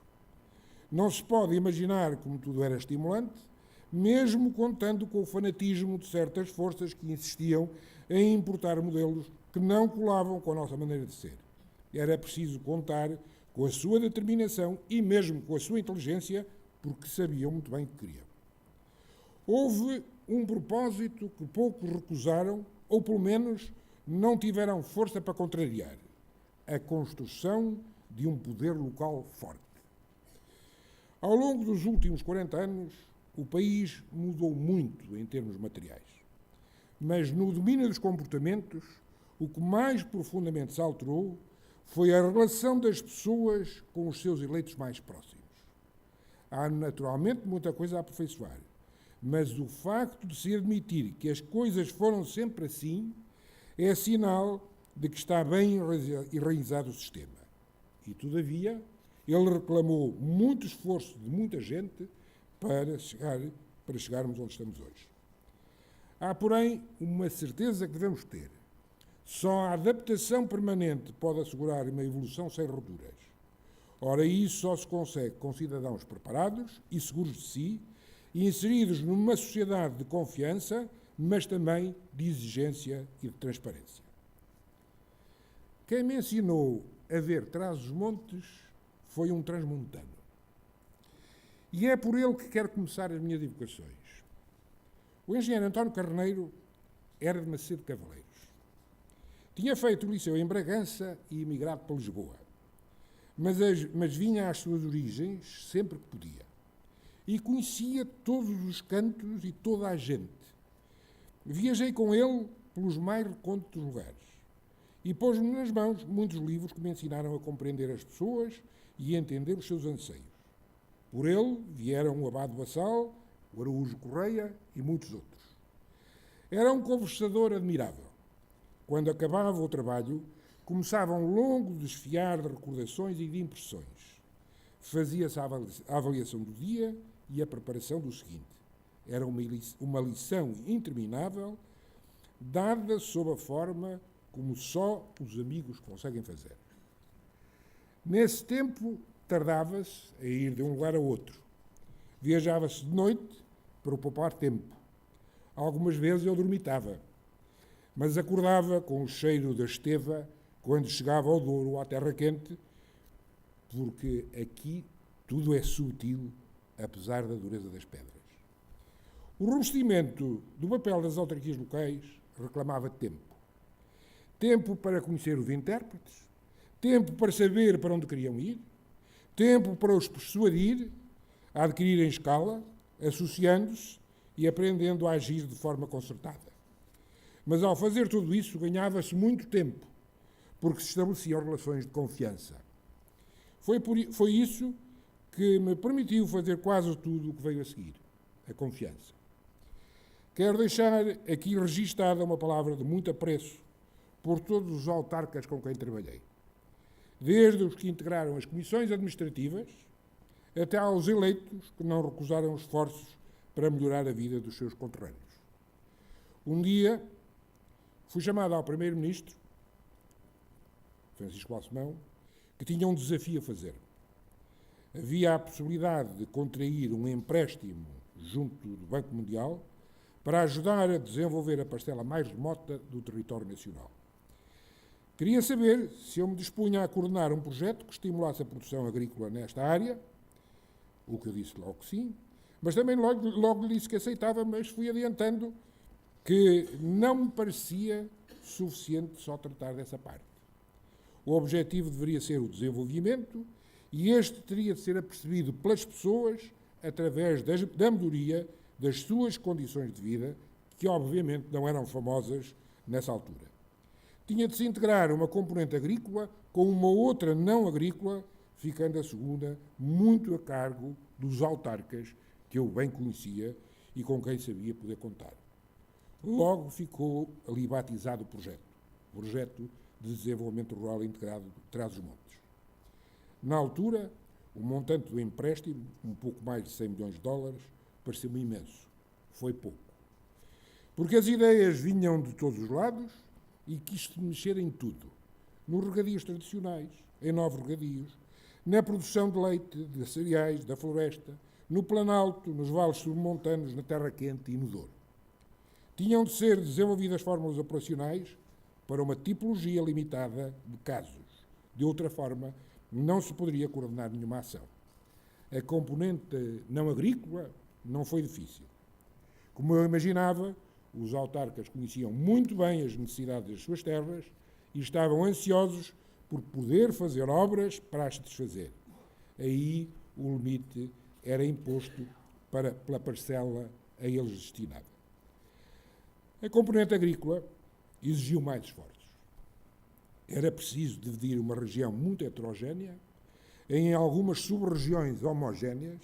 Não se pode imaginar como tudo era estimulante, mesmo contando com o fanatismo de certas forças que insistiam em importar modelos que não colavam com a nossa maneira de ser. Era preciso contar com a sua determinação e mesmo com a sua inteligência, porque sabiam muito bem o que queriam. Houve um propósito que poucos recusaram, ou pelo menos não tiveram força para contrariar: a construção de um poder local forte. Ao longo dos últimos 40 anos, o país mudou muito em termos materiais. Mas no domínio dos comportamentos, o que mais profundamente se alterou foi a relação das pessoas com os seus eleitos mais próximos. Há naturalmente muita coisa a aperfeiçoar, mas o facto de se admitir que as coisas foram sempre assim é sinal de que está bem enraizado o sistema. E, todavia, ele reclamou muito esforço de muita gente para chegarmos onde estamos hoje. Há, porém, uma certeza que devemos ter. Só a adaptação permanente pode assegurar uma evolução sem rupturas. Ora, isso só se consegue com cidadãos preparados e seguros de si, e inseridos numa sociedade de confiança, mas também de exigência e de transparência. Quem me ensinou a ver Trás-os-Montes foi um transmontano. E é por ele que quero começar as minhas evocações. O engenheiro António Carneiro era de Macedo Cavaleiros. Tinha feito o liceu em Bragança e emigrado para Lisboa. Mas vinha às suas origens sempre que podia. E conhecia todos os cantos e toda a gente. Viajei com ele pelos mais recônditos lugares. E pôs-me nas mãos muitos livros que me ensinaram a compreender as pessoas e a entender os seus anseios. Por ele vieram o Abade Bassal, o Araújo Correia e muitos outros. Era um conversador admirável. Quando acabava o trabalho, começava um longo desfiar de recordações e de impressões. Fazia-se a avaliação do dia e a preparação do seguinte. Era uma lição interminável, dada sob a forma como só os amigos conseguem fazer. Nesse tempo, tardava-se a ir de um lugar a outro. Viajava-se de noite para poupar tempo. Algumas vezes eu dormitava, mas acordava com o cheiro da esteva quando chegava ao Douro ou à terra quente, porque aqui tudo é sutil, apesar da dureza das pedras. O revestimento do papel das autarquias locais reclamava tempo. Tempo para conhecer os intérpretes, tempo para saber para onde queriam ir, tempo para os persuadir a adquirirem escala, associando-se e aprendendo a agir de forma concertada. Mas ao fazer tudo isso ganhava-se muito tempo, porque se estabeleciam relações de confiança. Foi isso que me permitiu fazer quase tudo o que veio a seguir, a confiança. Quero deixar aqui registada uma palavra de muito apreço por todos os autarcas com quem trabalhei, desde os que integraram as comissões administrativas até aos eleitos que não recusaram esforços para melhorar a vida dos seus conterrâneos. Um dia, fui chamado ao Primeiro-Ministro, Francisco Balsemão, que tinha um desafio a fazer. Havia a possibilidade de contrair um empréstimo junto do Banco Mundial para ajudar a desenvolver a parcela mais remota do território nacional. Queria saber se eu me dispunha a coordenar um projeto que estimulasse a produção agrícola nesta área, o que eu disse logo que sim, mas também logo lhe disse que aceitava, mas fui adiantando que não me parecia suficiente só tratar dessa parte. O objetivo deveria ser o desenvolvimento e este teria de ser apercebido pelas pessoas através da melhoria das suas condições de vida, que obviamente não eram famosas nessa altura. Tinha de se integrar uma componente agrícola com uma outra não agrícola, ficando a segunda muito a cargo dos autarcas que eu bem conhecia e com quem sabia poder contar. Logo ficou ali batizado o Projeto de Desenvolvimento Rural Integrado de Trás-os-Montes. Na altura, o montante do empréstimo, um pouco mais de 100 milhões de dólares, pareceu-me imenso. Foi pouco. Porque as ideias vinham de todos os lados e quis-se mexer em tudo. Nos regadios tradicionais, em novos regadios, na produção de leite, de cereais, da floresta, no Planalto, nos vales submontanos, na Terra Quente e no Douro. Tinham de ser desenvolvidas fórmulas operacionais para uma tipologia limitada de casos. De outra forma, não se poderia coordenar nenhuma ação. A componente não agrícola não foi difícil. Como eu imaginava, os autarcas conheciam muito bem as necessidades das suas terras e estavam ansiosos por poder fazer obras para as satisfazer. Aí o limite era imposto pela parcela a eles destinada. A componente agrícola exigiu mais esforços. Era preciso dividir uma região muito heterogénea em algumas sub-regiões homogéneas,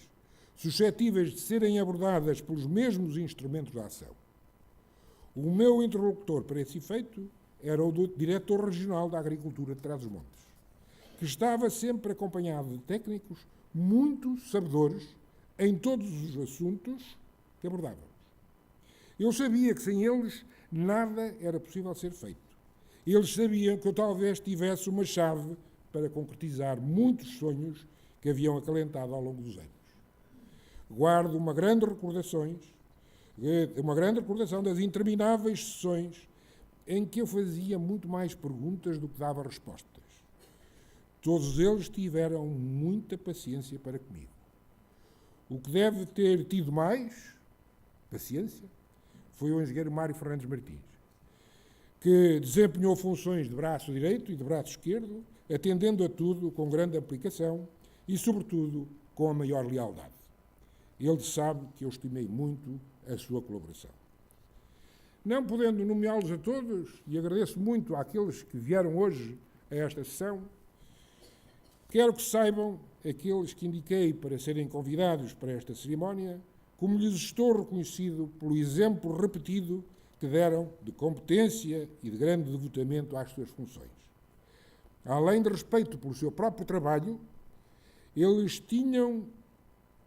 suscetíveis de serem abordadas pelos mesmos instrumentos de ação. O meu interlocutor para esse efeito era o diretor regional da Agricultura de Trás-os-Montes, que estava sempre acompanhado de técnicos muito sabedores em todos os assuntos que abordávamos. Eu sabia que sem eles nada era possível ser feito. Eles sabiam que eu talvez tivesse uma chave para concretizar muitos sonhos que haviam acalentado ao longo dos anos. Guardo uma grande recordação das intermináveis sessões em que eu fazia muito mais perguntas do que dava respostas. Todos eles tiveram muita paciência para comigo. O que deve ter tido mais paciência foi o engenheiro Mário Fernandes Martins, que desempenhou funções de braço direito e de braço esquerdo, atendendo a tudo com grande aplicação e, sobretudo, com a maior lealdade. Ele sabe que eu estimei muito a sua colaboração. Não podendo nomeá-los a todos, e agradeço muito àqueles que vieram hoje a esta sessão, quero que saibam, aqueles que indiquei para serem convidados para esta cerimónia, como lhes estou reconhecido pelo exemplo repetido que deram de competência e de grande devotamento às suas funções. Além de respeito pelo seu próprio trabalho, eles tinham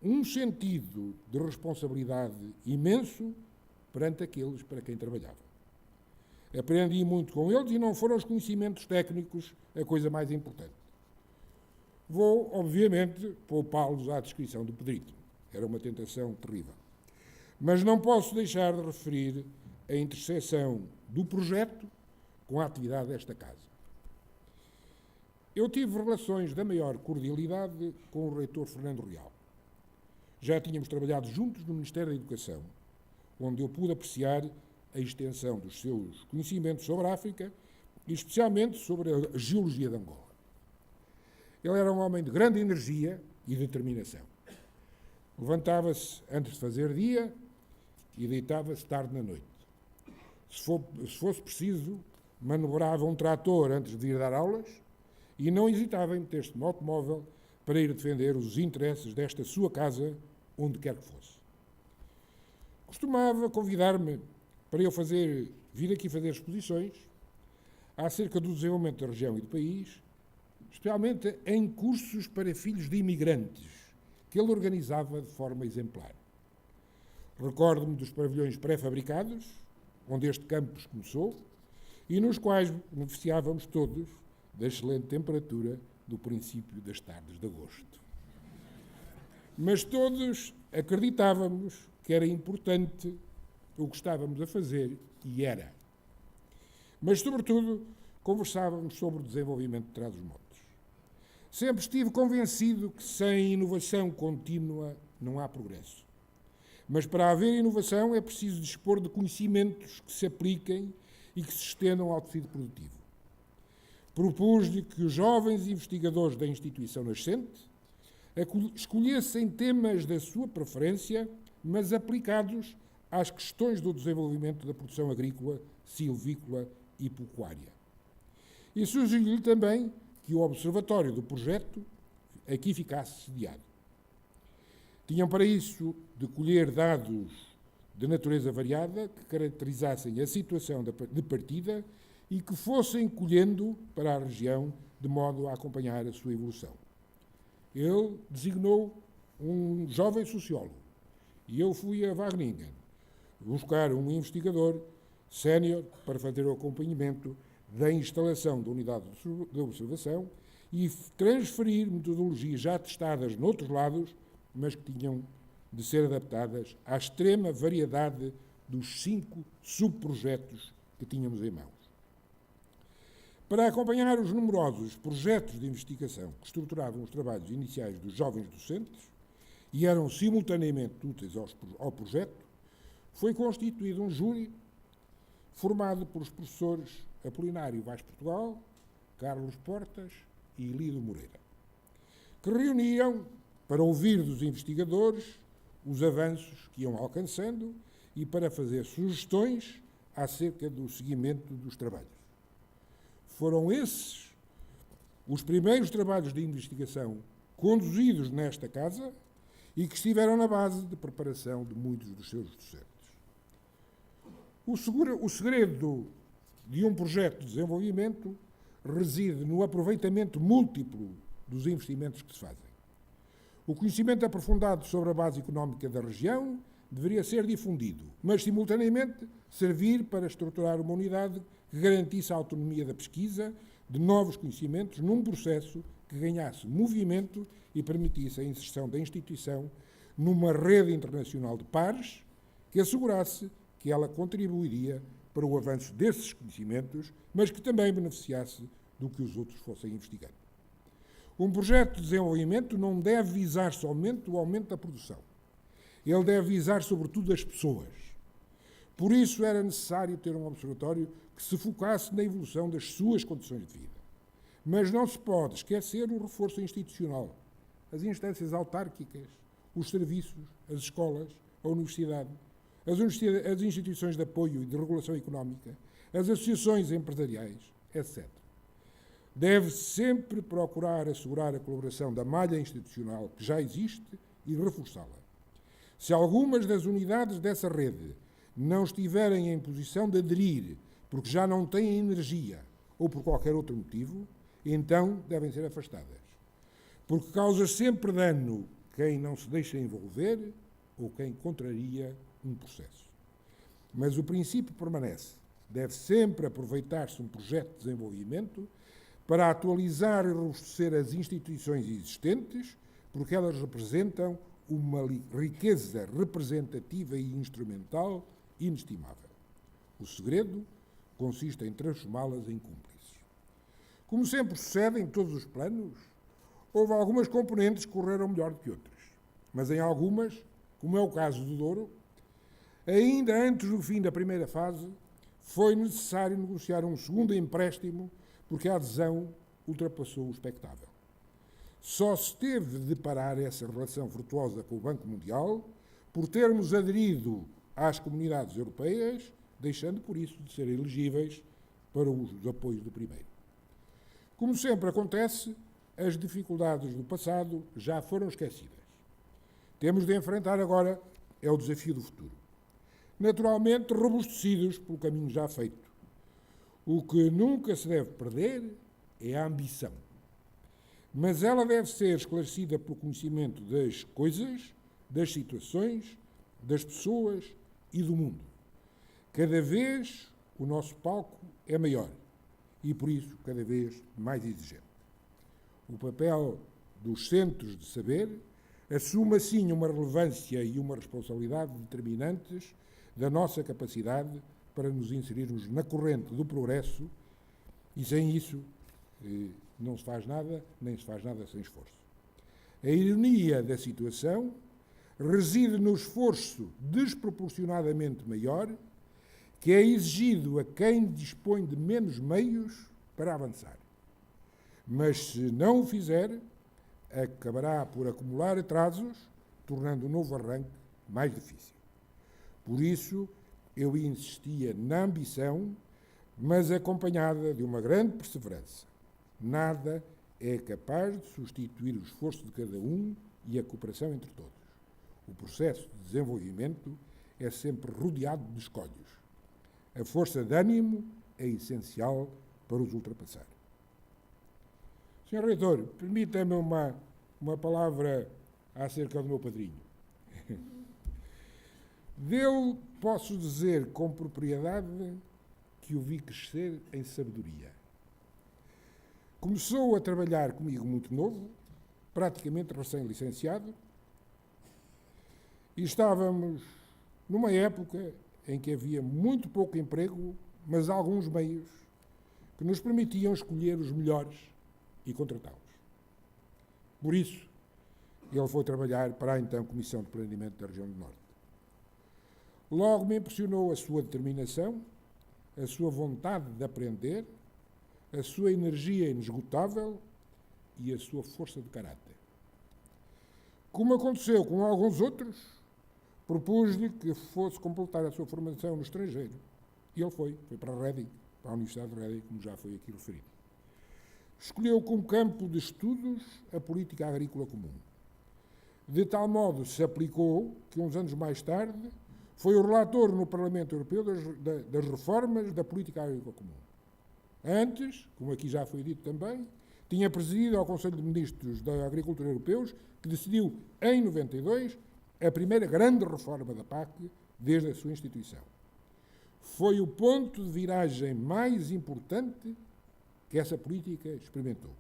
um sentido de responsabilidade imenso perante aqueles para quem trabalhavam. Aprendi muito com eles e não foram os conhecimentos técnicos a coisa mais importante. Vou, obviamente, poupá-los à descrição do Pedrito. Era uma tentação terrível. Mas não posso deixar de referir a interseção do projeto com a atividade desta casa. Eu tive relações da maior cordialidade com o reitor Fernando Real. Já tínhamos trabalhado juntos no Ministério da Educação, onde eu pude apreciar a extensão dos seus conhecimentos sobre a África e especialmente sobre a geologia de Angola. Ele era um homem de grande energia e determinação. Levantava-se antes de fazer dia e deitava-se tarde na noite. Se fosse preciso, manobrava um trator antes de ir dar aulas e não hesitava em meter-se no automóvel para ir defender os interesses desta sua casa, onde quer que fosse. Costumava convidar-me para eu vir aqui fazer exposições acerca do desenvolvimento da região e do país, especialmente em cursos para filhos de imigrantes, que ele organizava de forma exemplar. Recordo-me dos pavilhões pré-fabricados, onde este campus começou e nos quais beneficiávamos todos da excelente temperatura do princípio das tardes de agosto. Mas todos acreditávamos que era importante o que estávamos a fazer, e era. Mas, sobretudo, conversávamos sobre o desenvolvimento de Trás-os-Montes. Sempre estive convencido que sem inovação contínua não há progresso. Mas para haver inovação é preciso dispor de conhecimentos que se apliquem e que se estendam ao tecido produtivo. Propus-lhe que os jovens investigadores da instituição nascente escolhessem temas da sua preferência, mas aplicados às questões do desenvolvimento da produção agrícola, silvícola e pecuária. E sugeri-lhe também que o observatório do projeto aqui ficasse sediado. Tinham para isso de colher dados de natureza variada que caracterizassem a situação de partida e que fossem colhendo para a região de modo a acompanhar a sua evolução. Ele designou um jovem sociólogo e eu fui a Wageningen buscar um investigador sénior para fazer o acompanhamento da instalação da unidade de observação e transferir metodologias já testadas noutros lados, mas que tinham de ser adaptadas à extrema variedade dos 5 subprojetos que tínhamos em mãos. Para acompanhar os numerosos projetos de investigação que estruturavam os trabalhos iniciais dos jovens docentes e eram simultaneamente úteis ao projeto, foi constituído um júri formado pelos professores Apolinário Vaz Portugal, Carlos Portas e Lido Moreira, que reuniam para ouvir dos investigadores os avanços que iam alcançando e para fazer sugestões acerca do seguimento dos trabalhos. Foram esses os primeiros trabalhos de investigação conduzidos nesta casa e que estiveram na base de preparação de muitos dos seus docentes. O segredo de um projeto de desenvolvimento reside no aproveitamento múltiplo dos investimentos que se fazem. O conhecimento aprofundado sobre a base económica da região deveria ser difundido, mas, simultaneamente, servir para estruturar uma unidade que garantisse a autonomia da pesquisa de novos conhecimentos num processo que ganhasse movimento e permitisse a inserção da instituição numa rede internacional de pares que assegurasse que ela contribuiria para o avanço desses conhecimentos, mas que também beneficiasse do que os outros fossem investigando. Um projeto de desenvolvimento não deve visar somente o aumento da produção. Ele deve visar, sobretudo, as pessoas. Por isso era necessário ter um observatório que se focasse na evolução das suas condições de vida. Mas não se pode esquecer o reforço institucional, as instâncias autárquicas, os serviços, as escolas, a universidade, as instituições de apoio e de regulação económica, as associações empresariais, etc. Deve sempre procurar assegurar a colaboração da malha institucional que já existe e reforçá-la. Se algumas das unidades dessa rede não estiverem em posição de aderir porque já não têm energia ou por qualquer outro motivo, então devem ser afastadas. Porque causa sempre dano quem não se deixa envolver ou quem contraria um processo. Mas o princípio permanece. Deve sempre aproveitar-se um projeto de desenvolvimento para atualizar e robustecer as instituições existentes, porque elas representam uma riqueza representativa e instrumental inestimável. O segredo consiste em transformá-las em cúmplices. Como sempre sucede em todos os planos, houve algumas componentes que correram melhor do que outras, mas em algumas, como é o caso do Douro, ainda antes do fim da primeira fase, foi necessário negociar um segundo empréstimo porque a adesão ultrapassou o expectável. Só se teve de parar essa relação virtuosa com o Banco Mundial por termos aderido às comunidades europeias, deixando por isso de ser elegíveis para os apoios do primeiro. Como sempre acontece, as dificuldades do passado já foram esquecidas. Temos de enfrentar agora o desafio do futuro. Naturalmente, robustecidos pelo caminho já feito. O que nunca se deve perder é a ambição. Mas ela deve ser esclarecida pelo conhecimento das coisas, das situações, das pessoas e do mundo. Cada vez o nosso palco é maior e, por isso, cada vez mais exigente. O papel dos centros de saber assume, assim, uma relevância e uma responsabilidade determinantes da nossa capacidade para nos inserirmos na corrente do progresso e, sem isso, não se faz nada, nem se faz nada sem esforço. A ironia da situação reside no esforço desproporcionadamente maior que é exigido a quem dispõe de menos meios para avançar. Mas, se não o fizer, acabará por acumular atrasos, tornando o novo arranque mais difícil. Por isso, eu insistia na ambição, mas acompanhada de uma grande perseverança. Nada é capaz de substituir o esforço de cada um e a cooperação entre todos. O processo de desenvolvimento é sempre rodeado de escolhos. A força de ânimo é essencial para os ultrapassar. Sr. Reitor, permita-me uma palavra acerca do meu padrinho. Dele posso dizer com propriedade que o vi crescer em sabedoria. Começou a trabalhar comigo muito novo, praticamente recém-licenciado, e estávamos numa época em que havia muito pouco emprego, mas alguns meios que nos permitiam escolher os melhores e contratá-los. Por isso, ele foi trabalhar para a então Comissão de Planeamento da Região do Norte. Logo me impressionou a sua determinação, a sua vontade de aprender, a sua energia inesgotável e a sua força de caráter. Como aconteceu com alguns outros, propus-lhe que fosse completar a sua formação no estrangeiro. E ele foi para Reading, para a Universidade de Reading, como já foi aqui referido. Escolheu como campo de estudos a política agrícola comum. De tal modo se aplicou que, uns anos mais tarde, foi o relator no Parlamento Europeu das reformas da política agrícola comum. Antes, como aqui já foi dito também, tinha presidido ao Conselho de Ministros da Agricultura Europeus, que decidiu, em 92, a primeira grande reforma da PAC desde a sua instituição. Foi o ponto de viragem mais importante que essa política experimentou.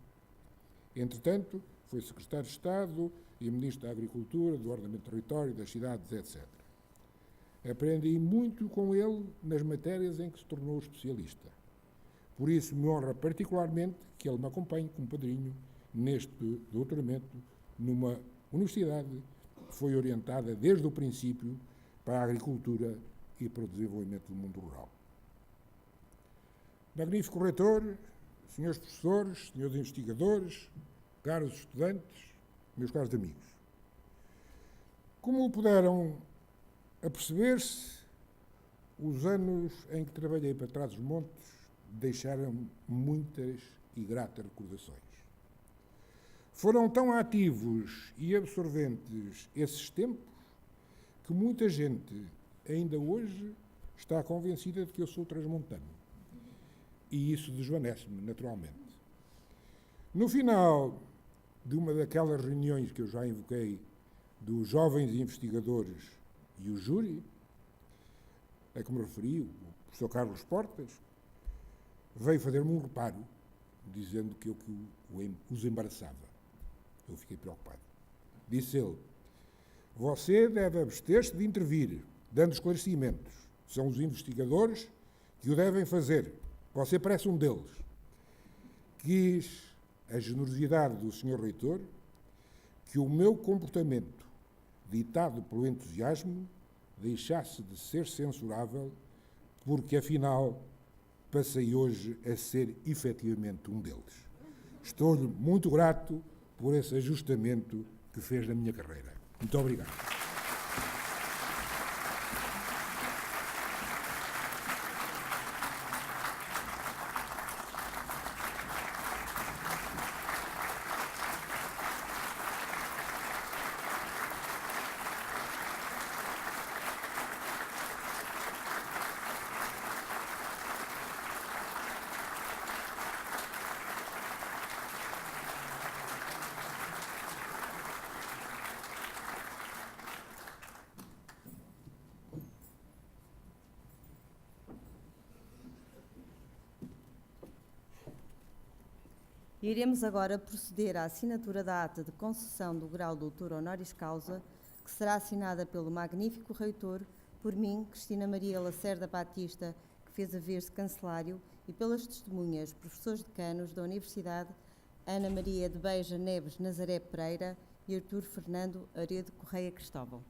Entretanto, foi secretário de Estado e ministro da Agricultura, do Ordenamento do Território, das cidades, etc. Aprendi muito com ele nas matérias em que se tornou especialista. Por isso, me honra particularmente que ele me acompanhe como padrinho neste doutoramento numa universidade que foi orientada desde o princípio para a agricultura e para o desenvolvimento do mundo rural. Magnífico reitor, senhores professores, senhores investigadores, caros estudantes, meus caros amigos. Como puderam aperceber-se, os anos em que trabalhei para Trás-os-Montes deixaram muitas e gratas recordações. Foram tão ativos e absorventes esses tempos que muita gente ainda hoje está convencida de que eu sou transmontano. E isso desvanece-me, naturalmente. No final de uma daquelas reuniões que eu já invoquei dos jovens investigadores e o júri, a que me referi, o professor Carlos Portas, veio fazer-me um reparo, dizendo que eu os embaraçava. Eu fiquei preocupado. Disse ele: você deve abster-se de intervir, dando esclarecimentos. São os investigadores que o devem fazer. Você parece um deles. Quis a generosidade do Sr. Reitor que o meu comportamento, ditado pelo entusiasmo, deixasse de ser censurável, porque, afinal, passei hoje a ser efetivamente um deles. Estou-lhe muito grato por esse ajustamento que fez na minha carreira. Muito obrigado. Iremos agora proceder à assinatura da ata de concessão do grau de doutor honoris causa, que será assinada pelo magnífico reitor, por mim, Cristina Maria Lacerda Batista, que fez haver-se cancelário, e pelas testemunhas, professores decanos da Universidade, Ana Maria de Beja Neves Nazaré Pereira e Artur Fernando Aredo Correia Cristóvão.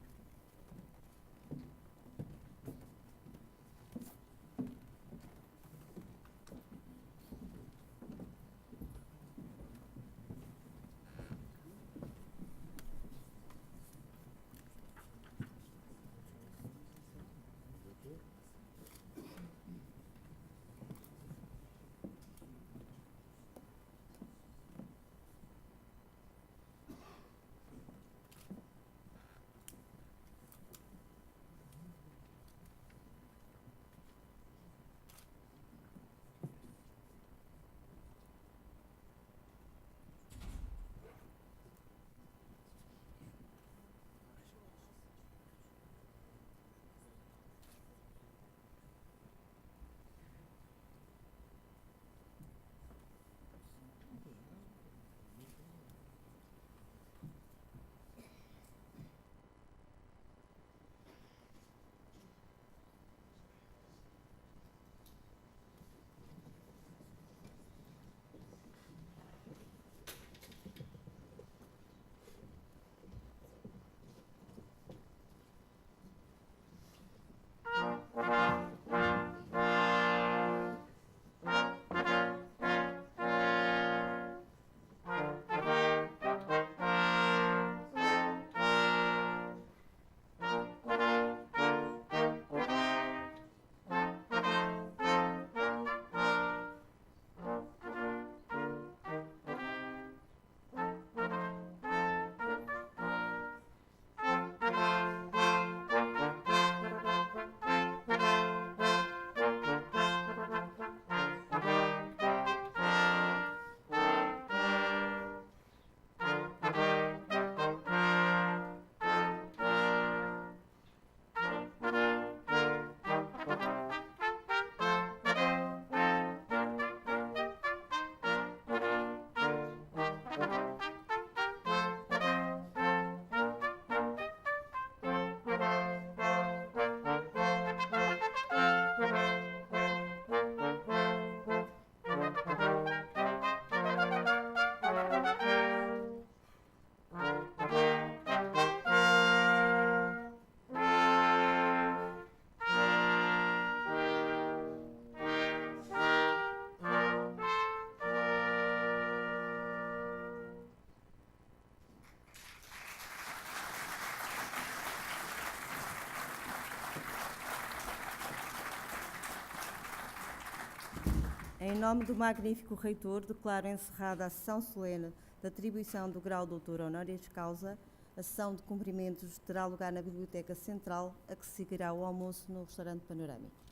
Em nome do magnífico reitor, declaro encerrada a sessão solene da atribuição do grau de doutor honoris causa. A sessão de cumprimentos terá lugar na Biblioteca Central, a que seguirá o almoço no restaurante Panorâmico.